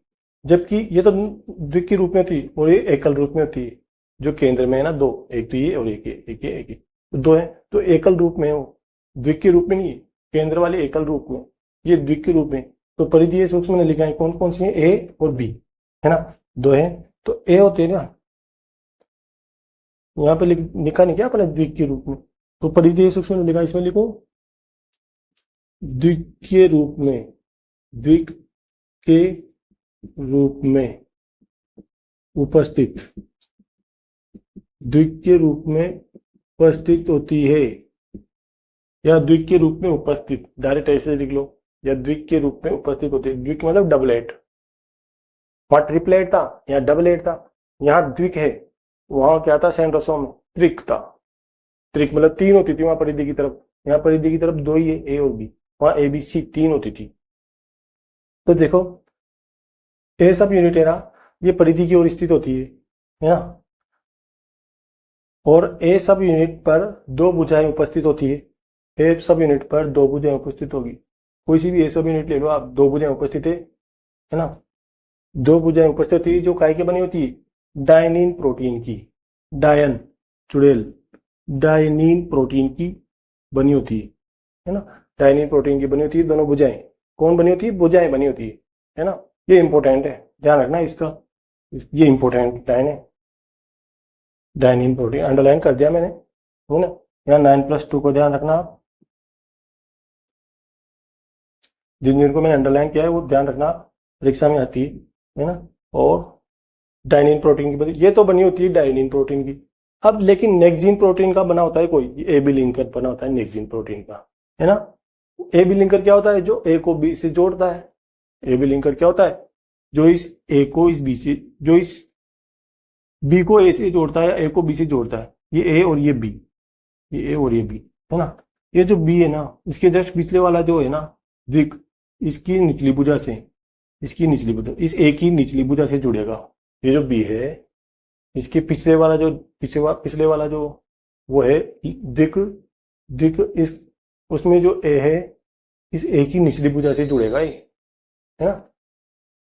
जबकि ये तो द्विक के रूप में थी और ये एकल रूप में होती है, जो केंद्र में है ना दो, एक तो ये और एक ये, एक ये एक ये, तो दो है, तो एकल रूप में हो, द्विक के रूप में नहीं, केंद्र वाले एकल रूप में, ये द्विक के रूप में। तो परिधीय सूक्ष्म नलिकाएं कौन कौन सी है, ए और बी, है ना, दो है। तो ए होते हैं ना, यहाँ पे लिखा नहीं क्या अपने द्विक के रूप में, तो परिधीय सूक्ष्म नलिका इसमें लिखो द्विक के रूप में, द्विक के रूप में उपस्थित, द्विक के रूप में उपस्थित होती है, या द्विक के रूप में उपस्थित, डायरेक्ट ऐसे लिख लो, या द्विक के रूप में उपस्थित होती है। द्विक मतलब डबलेट, वहां ट्रिपलेट था, यहाँ डबलेट था, यहाँ द्विक है, वहां क्या था सेंट्रोसोम में त्रिक था। त्रिक मतलब तीन होती थी वहां परिधि की तरफ, यहाँ परिधि की तरफ दो ही है, ए और बी, वहां ए बी सी तीन होती थी। तो देखो ए सब यूनिट है ना, ये परिधि की ओर स्थित होती है ना, और ए सब यूनिट पर दो भुजाएं उपस्थित होती है। ए सब यूनिट पर दो भुजाएं उपस्थित होगी, कोई सी भी ए सब यूनिट ले लो आप, दो भुजाएं उपस्थित है ना, दो भुजाएं उपस्थित होती है, जो काय की बनी होती है, डायनीन प्रोटीन की, डायन चुड़ैल, डायनीन प्रोटीन की बनी होती है ना, डायनीन प्रोटीन की बनी होती है दोनों भुजाएं। कौन बनी होती है, भुजाएं बनी होती है ना। ये इंपॉर्टेंट है, ध्यान रखना इसका, ये इंपॉर्टेंट डायन है, डायनीन प्रोटीन अंडरलाइन कर दिया मैंने, है ना। यहाँ 9+2 को ध्यान रखना आप, जिनको मैंने अंडरलाइन किया है वो ध्यान रखना, परीक्षा में आती है ना। और डायनीन प्रोटीन की बनी, ये तो बनी होती है डायनीन प्रोटीन की। अब लेकिन नेक्सिन प्रोटीन का बना होता है कोई, ए बी लिंकर बना होता है नेक्सिन प्रोटीन का, है ना। ए बी लिंकर क्या होता है, जो ए को बी से जोड़ता है। ए बी लिंकर क्या होता है, जो इस ए को इस बी से, जो इस बी को ए से जोड़ता है, ए को बी से जोड़ता है, ये ए और ये बी, ये ए और ये बी, है ना। ये जो बी है ना, इसके जस्ट पिछले वाला जो है ना द्विक, इसकी निचली भुजा से, इसकी निचली भुजा, इस ए की निचली भुजा से जुड़ेगा। ये जो बी है, इसके पिछले वाला जो पिछले वाला जो वो है दिक, दिक इस उसमें जो ए है, इस ए की निचली भुजा से जुड़ेगा ये, है ना,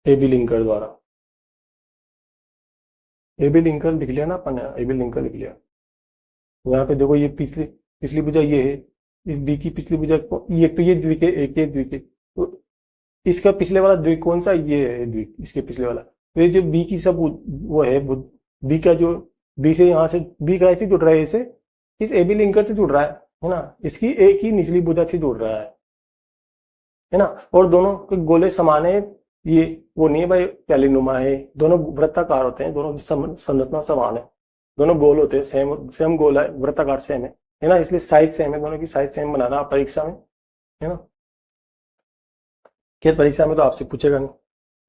ए बी लिंकर द्वारा। ए बी लिंकर लिख लिया ना अपन, ए बी लिंकर लिख लिया। यहाँ पे देखो ये पिछली पिछली भुजा ये है, इस बी की पिछली भुजा ये, तो ये द्विक है, एक ये द्विक है, तो इसका पिछले वाला द्विक कौन सा, ये है द्विक, इसके पिछले वाला। तो ये जो बी की सब वो है, बी का जो, बी से यहाँ से बी का ऐसे जुड़ रहा है, इसे इस ए बी लिंकर से जुड़ रहा है ना, इसकी ए की निचली भुजा से जुड़ रहा है ना। और दोनों के गोले समान है, ये वो नहीं है भाई पैलिनुमा है, दोनों वृत्ताकार होते हैं, दोनों की संरचना समान है, दोनों गोल होते हैं, सेम सेम गोल है, वृत्ताकार सेम है ना, इसलिए साइज सेम है, दोनों की साइज सेम बनाना आप परीक्षा में, है ना। क्या परीक्षा में तो आपसे पूछेगा नहीं,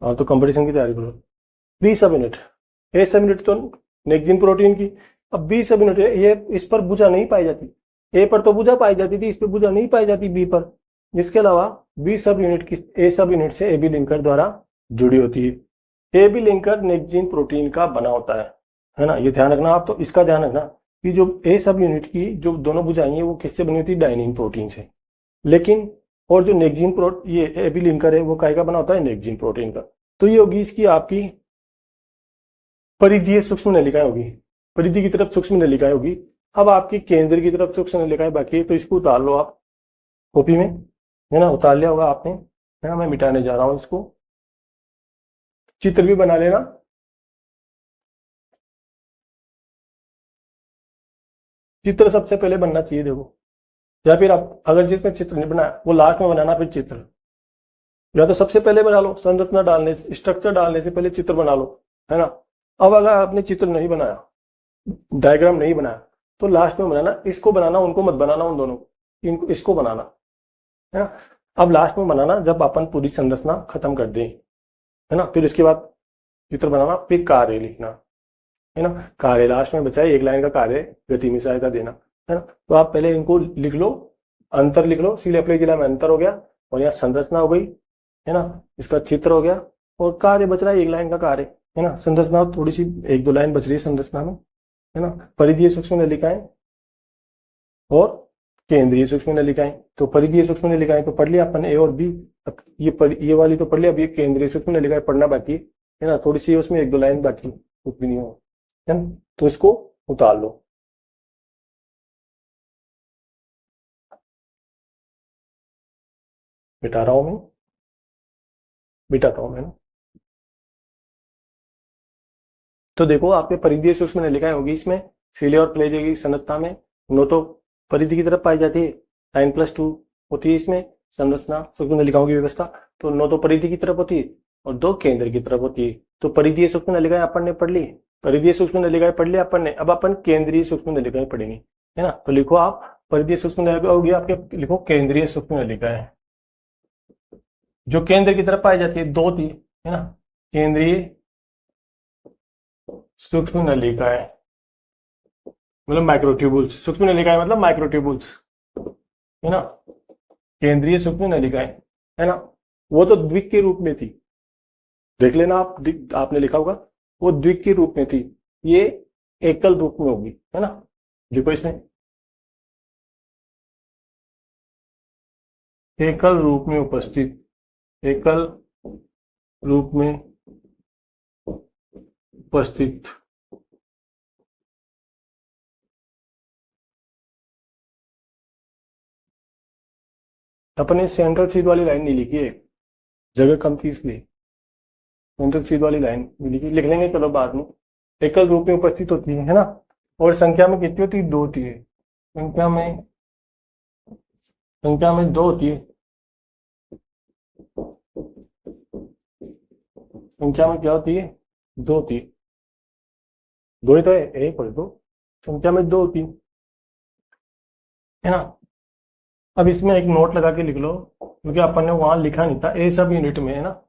हाँ तो कंपटीशन की तैयारी करो। बी सब यूनिट, ए सब यूनिट तो नेक्सिन प्रोटीन की, अब बी सब यूनिट ये इस पर भुजा नहीं पाई जाती, ए पर तो भुजा पाई जाती थी, इस पर भुजा नहीं पाई जाती बी पर। इसके अलावा बी सब यूनिट की ए सब यूनिट से ए बी लिंकर द्वारा जुड़ी होती है। A B linker nexin protein का बना होता है ना, ये ध्यान रखना आप। तो इसका ध्यान रखना कि जो ए सब यूनिट की जो दोनों भुजाएं हैं वो किससे बनी होती है, डायनीन प्रोटीन से। लेकिन और जो नेक्सिन ये ए बी लिंकर है वो काय का बना होता है, नेक्सिन प्रोटीन का। तो ये होगी इसकी आपकी परिधीय सूक्ष्म नलिकाएं होगी, परिधि की तरफ सूक्ष्म नलिकाएं होगी। अब आपकी केंद्र की तरफ सूक्ष्म नलिकाएं बाकी है, तो इसको उतार लो आप कॉपी में, है ना, उतार लिया होगा आपने, है ना। मैं मिटाने जा रहा हूं इसको, चित्र भी बना लेना। चित्र सबसे पहले बनना चाहिए देखो, या फिर आप अगर जिसने चित्र नहीं बनाया वो लास्ट में बनाना फिर चित्र, या तो सबसे पहले बना लो, संरचना डालने से, स्ट्रक्चर डालने से पहले चित्र बना लो, है ना। अब अगर आपने चित्र नहीं बनाया, डायग्राम नहीं बनाया, तो लास्ट में बनाना, इसको बनाना, उनको मत बनाना, उन दोनों इनको, इसको बनाना, है ना। अब लास्ट में बनाना जब अपन पूरी संरचना खत्म कर दें, है ना, फिर इसके बाद चित्र बनाना, फिर कार्य लिखना, है ना। कार्य लास्ट में बचा है, एक लाइन का कार्य गति में सहायता देना, है ना। तो आप पहले इनको लिख लो, अंतर लिख लो, सीले प्ले जिला में अंतर हो गया, और यहाँ संरचना हो गई, है ना, इसका चित्र हो गया, और कार्य बच रहा है एक लाइन का कार्य, है ना। संरचना थोड़ी सी एक दो लाइन बच रही है संरचना में, है ना। परिधीय सूक्ष्म नलिकाएं और केंद्रीय सूक्ष्म नलिकाएं, तो परिधीय सूक्ष्म नलिकाएं तो पढ़ लिया अपन ए और बी, अब ये वाली तो पढ़ लिया, अब ये केंद्रीय सूक्ष्म नलिकाएं पढ़ना बाकी है ना, थोड़ी सी उसमें एक दो लाइन बाकी, कुछ भी नहीं हो, है ना। तो इसको उतार लो, मिटा रहा हूं मैं, मिटाता हूं मैं ना। तो देखो आपके परिधीय सूक्ष्म नलिकाएं होगी इसमें, सीले और प्लेजे की संरचना में, नो तो परिधि की तरफ पाई जाती है, 9+2 होती है इसमें संरचना सूक्ष्म नलिकाओं की व्यवस्था, तो नो तो परिधि की तरफ होती है और दो केंद्र की तरफ होती है। तो परिधीय सूक्ष्म नलिकाएं अपन ने पढ़ ली, परिधीय सूक्ष्म नलिकाएं पढ़ लिया अपन ने, अब अपन केंद्रीय सूक्ष्म नलिकाएं पढ़ेंगे, है ना। तो लिखो आप परिधीय सूक्ष्म नलिका होगी आपके, लिखो केंद्रीय सूक्ष्म नलिकाएं, जो केंद्र की तरफ पाई जाती है, दो थी, है ना, केंद्रीय सूक्ष्म नलिकाएं मतलब माइक्रोट्यूबुल्स, सूक्ष्म नलिकाएं मतलब माइक्रोट्यूबुल्स, है ना। केंद्रीय सूक्ष्म नलिकाएं, है ना, वो तो द्विक के रूप में थी, देख लेना आप, आपने लिखा होगा, वो द्विक के रूप में थी, ये एकल रूप में होगी, है ना। देखो इसमें एकल रूप में उपस्थित, एकल रूप में उपस्थित, अपने सेंट्रल सीध वाली लाइन नहीं लिखी है, जगह कम थी इसलिए सेंट्रल सीध वाली लाइन नहीं लिखी, लिख लेंगे चलो बाद में। एकल रूप में उपस्थित होती है ना, और संख्या में कितनी होती है, दो होती है, संख्या में दो होती है, संख्या में क्या होती है, दो होती है, दो ही तो है, एक और दो, संख्या में दो होती है ना। अब इसमें एक नोट लगा के लिख लो, क्योंकि अपन ने वहां लिखा नहीं था, ए सब यूनिट में, है ना,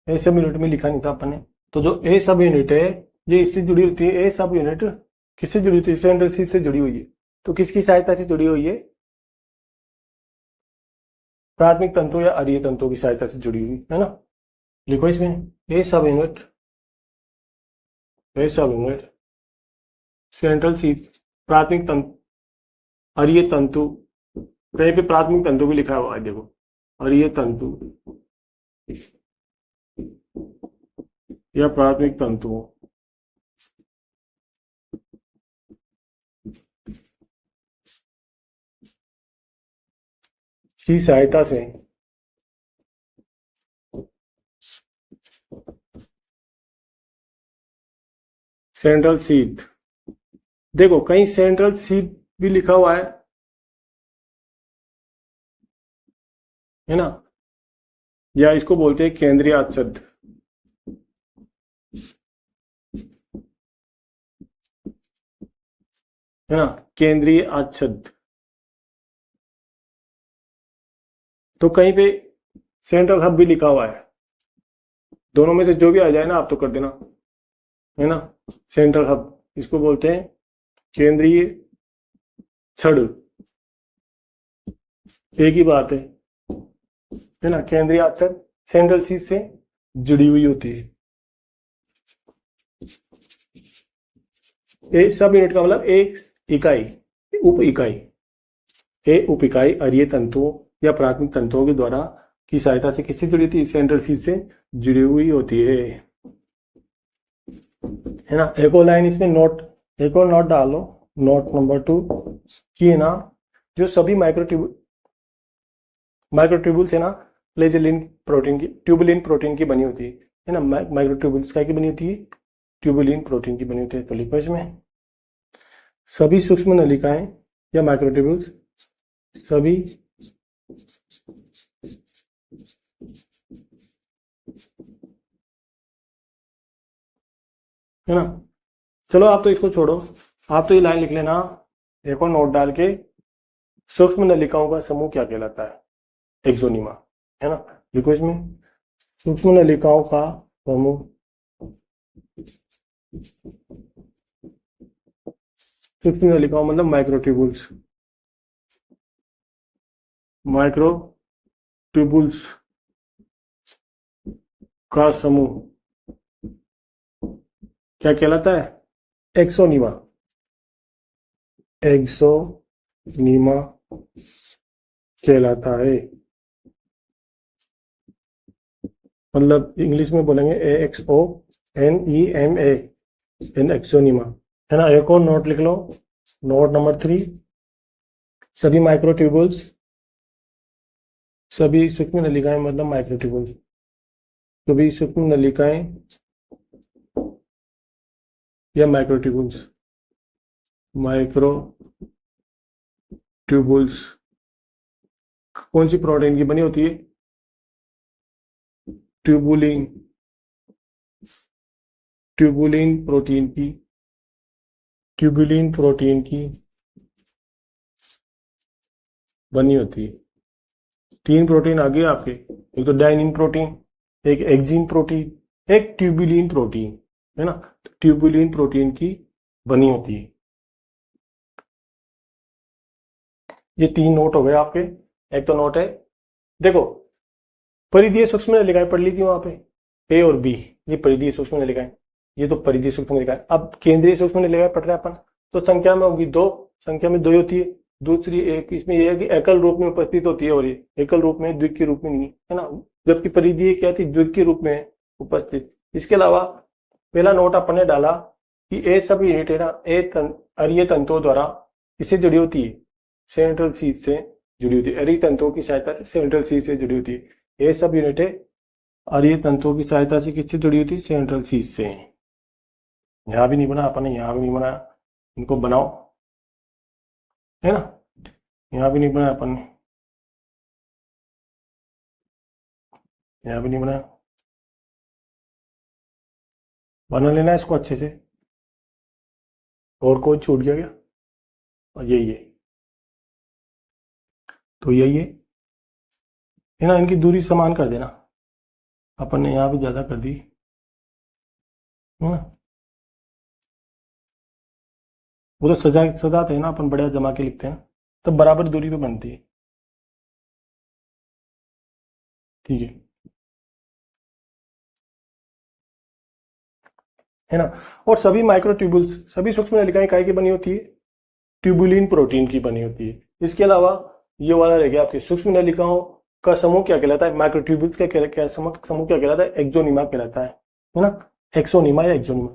ए सब यूनिट में लिखा नहीं था अपन ने, तो जो ए सब यूनिट है ये इससे जुड़ी होती है, ए सब यूनिट किससे जुड़ी होती है, सेंट्रल सीध से जुड़ी हुई है, तो किसकी सहायता से जुड़ी हुई है, प्राथमिक तंतु या अरीय तंतु की सहायता से जुड़ी हुई, है ना। लिखो इसमें ए सब यूनिट, ए सब यूनिट सेंट्रल सीध, प्राथमिक तंतु, अरीय तंतु, कहीं पे प्राथमिक तंतु भी लिखा हुआ है देखो, अरीय तंतु या प्राथमिक तंतु की सहायता से सेंट्रल सीध, देखो कहीं सेंट्रल सीध भी लिखा हुआ है ना, या इसको बोलते हैं केंद्रीय आच्छद, है ना, केंद्रीय आच्छद, तो कहीं पे सेंट्रल हब भी लिखा हुआ है, दोनों में से जो भी आ जाए ना आप तो कर देना, है ना। सेंट्रल हब इसको बोलते हैं केंद्रीय छड़, एक ही बात है ना। केंद्रीय आच्छद सेंट्रल सीध से जुड़ी हुई होती है, ए सब यूनिट का मतलब एक इकाई, उप इकाई, ए उप इकाई अरीय तंतुओं या प्राथमिक तंतुओं के द्वारा की सहायता से किससे जुड़ी थी, सेंट्रल सीध से जुड़ी हुई होती है ना। एक और लाइन इसमें नोट, एक और नोट डालो, नोट नंबर 2 कि ना, जो सभी माइक्रोट्यूबुल्स है ना, फ्लैजेलिन प्रोटीन की, ट्यूबुलिन प्रोटीन की बनी होती है ना। माइक्रोट्यूबुल्स क्या की बनी होती है, ट्यूबुलिन प्रोटीन की बनी होती है। तो लिखो इसमें सभी सूक्ष्म नलिकाएं या माइक्रोट्यूब्यूल्स, सभी है ना। चलो आप तो इसको छोड़ो, आप तो ये लाइन लिख लेना एक और नोट डाल के, सूक्ष्म नलिकाओं का समूह क्या कहलाता है, एक्सोनिमा, है ना। देखो इसमें सूक्ष्म नलिकाओं का समूह, सूक्ष्म नलिकाओं मतलब माइक्रोट्यूबुल्स, माइक्रोट्यूबुल्स का समूह क्या कहलाता है, एक्सोनिमा, एक्सोनिमा कहलाता है। मतलब इंग्लिश में बोलेंगे AXONEMA, इन एक्सोनिमा, है ना। एक और नोट लिख लो, नोट नंबर 3, सभी माइक्रोट्यूबुल्स, सभी सूक्ष्म नलिकाएं मतलब माइक्रोट्यूबुल्स, सभी सूक्ष्म नलिकाएं या माइक्रोट्यूबुल्स, माइक्रोट्यूबुल्स कौन सी प्रोटीन की बनी होती है, ट्यूबुलिन, ट्यूबुलिन प्रोटीन की, ट्यूबुलिन प्रोटीन की बनी होती है। 3 प्रोटीन आ गए आपके, एक तो डाइनिन प्रोटीन, एक एक्जिन प्रोटीन, एक ट्यूबुलिन प्रोटीन, है ना। ट्यूबुलिन प्रोटीन की बनी होती है। ये 3 नोट हो गए आपके। एक तो नोट है, देखो परिधीय सूक्ष्म नलिकाएं पढ़ ली थी वहां पे, ए और बी, ये परिधीय सूक्ष्म नलिकाएं, ये तो परिधीय सूक्ष्म नलिकाएं। अब केंद्रीय सूक्ष्म नलिकाएं पढ़ रहे हैं अपन, तो संख्या में होगी 2, संख्या में 2 होती है। दूसरी एक इसमें यह है कि एकल रूप में उपस्थित होती है, और ये एकल रूप में, द्वितीय रूप में नहीं, है ना। जबकि परिधीय क्या थी, द्वितीय रूप में उपस्थित। इसके अलावा पहला नोट अपन ने डाला कि ए सब यूनिट है ना, अरीय तंतुओं द्वारा इससे जुड़ी होती है, सेंट्रल शीथ से जुड़ी होती है, अरीय तंतुओं की सहायता से सेंट्रल शीथ से जुड़ी होती है। ये सब यूनिटें अरीय तंतुओं की सहायता से किससे जुड़ी होती है, सेंट्रल शीथ से। यहां भी नहीं बना अपन ने, यहां भी नहीं बना, इनको बनाओ, है ना। यहां भी नहीं बनाया अपन ने, यहां भी नहीं बनाया, बना लेना इसको अच्छे से। और कोई छूट गया क्या, और यही है, तो यही है ना। इनकी दूरी समान कर देना, अपन ने यहाँ भी ज्यादा कर दी, है ना। वो तो सजाते हैं ना अपन, बढ़िया जमा के लिखते हैं, तब बराबर दूरी पे बनती है, ठीक है ना। और सभी माइक्रोट्यूबुल्स, सभी सूक्ष्म नलिकाएं काय की बनी होती है, ट्यूबुलिन प्रोटीन की बनी होती है। इसके अलावा ये वाला रह गया आपके सूक्ष्म नलिकाओं का समूह क्या कहलाता है, माइक्रोट्यूबुल्स का क्या समूह क्या कहलाता है, एक्सोनिमा कहलाता है ना। एक्सोनिमा या एक्सोनिमा,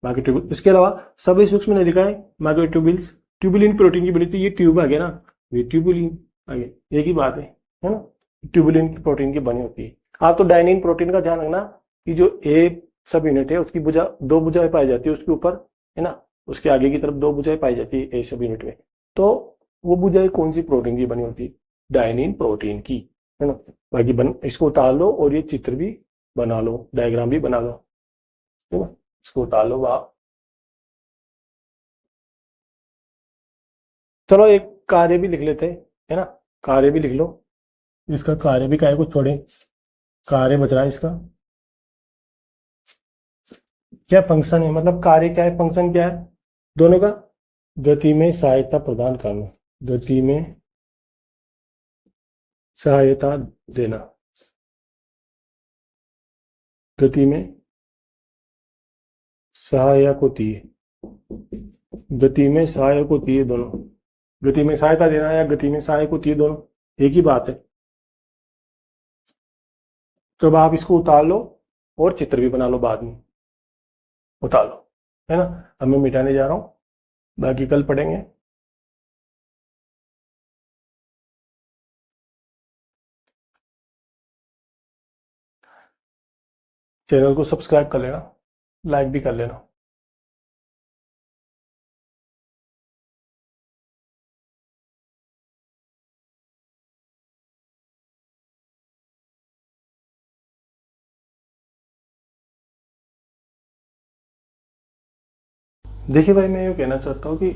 माइक्रोट्यूबुल। इसके अलावा सभी सूक्ष्म नलिकाएं माइक्रोट्यूबुल्स, ट्यूबुलिन प्रोटीन की बनी थी, ये ट्यूब आ गया ना, ये ट्यूबुलिन आ गया, एक ही बात है ना। ट्यूबुलिन प्रोटीन की बनी होती है। आप तो डाइनिन प्रोटीन का ध्यान रखना कि जो ए सब यूनिट है उसकी भुजा, 2 भुजाएं पाई जाती है उसके ऊपर, है ना। उसके आगे की तरफ 2 भुजाएं पाई जाती है ए सब यूनिट में। तो वो भुजाएं कौन सी प्रोटीन की बनी होती है, डाइनिन प्रोटीन की, है ना। बाकी इसको उतार लो और ये चित्र भी बना लो, डायग्राम भी बना लो, है ना। इसको उतार लो आप। चलो एक कार्य भी लिख लेते हैं, है ना। कार्य भी लिख लो, इसका कार्य भी काहे को छोड़े, कार्य बच रहा है इसका, क्या फंक्शन है, मतलब कार्य क्या है, फंक्शन क्या है दोनों का, गति में सहायता प्रदान करना, गति में सहायता देना, गति में सहायक होती है, गति में सहायक होती है दोनों, गति में सहायता देना या गति में सहायक होती है दोनों, एक ही बात है। तो अब आप इसको उतार लो और चित्र भी बना लो, बाद में उतार लो, है ना। अब मैं मिटाने जा रहा हूं, बाकी कल पढ़ेंगे। चैनल को सब्सक्राइब कर लेना, लाइक भी कर लेना। देखिए भाई, मैं ये कहना चाहता हूँ कि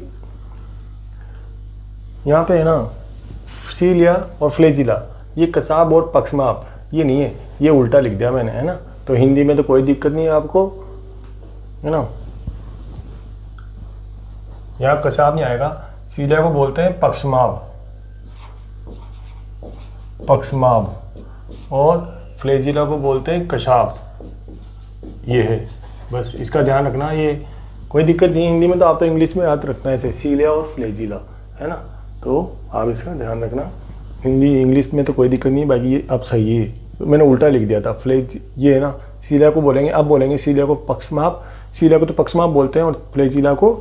यहाँ पे है ना सीलिया और फ्लैजिला, ये कसाब और पक्षमाप ये नहीं है, ये उल्टा लिख दिया मैंने, है ना। तो हिंदी में तो कोई दिक्कत नहीं है आपको, है ना। यहाँ कसाब नहीं आएगा, सीलिया को बोलते हैं पक्षमाप, पक्षमाप, और फ्लैजिला को बोलते हैं कशाप। ये है, बस इसका ध्यान रखना, ये कोई दिक्कत नहीं है। हिंदी में तो आप तो इंग्लिश में याद रखना है ऐसे, सीलिया और फ्लैजिला, है ना। तो आप इसका ध्यान रखना, हिंदी इंग्लिश में तो कोई दिक्कत नहीं। बाकी ये अब सही है, मैंने उल्टा लिख दिया था। फ्लेज ये है ना, सीलिया को बोलेंगे, अब बोलेंगे सीलिया को पक्षमाप, सीलिया को तो पक्षमाप बोलते हैं और फ्लैजिला को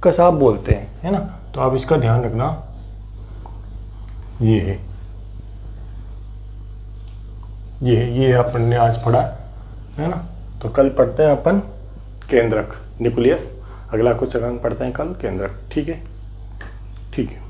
कसाब बोलते हैं, है ना। तो आप इसका ध्यान रखना। ये है, ये अपन ने आज पढ़ा, है ना। तो कल पढ़ते हैं अपन केंद्रक, न्यूक्लियस। अगला कुछ अगला पढ़ते हैं कल केंद्रक, ठीक है, ठीक है।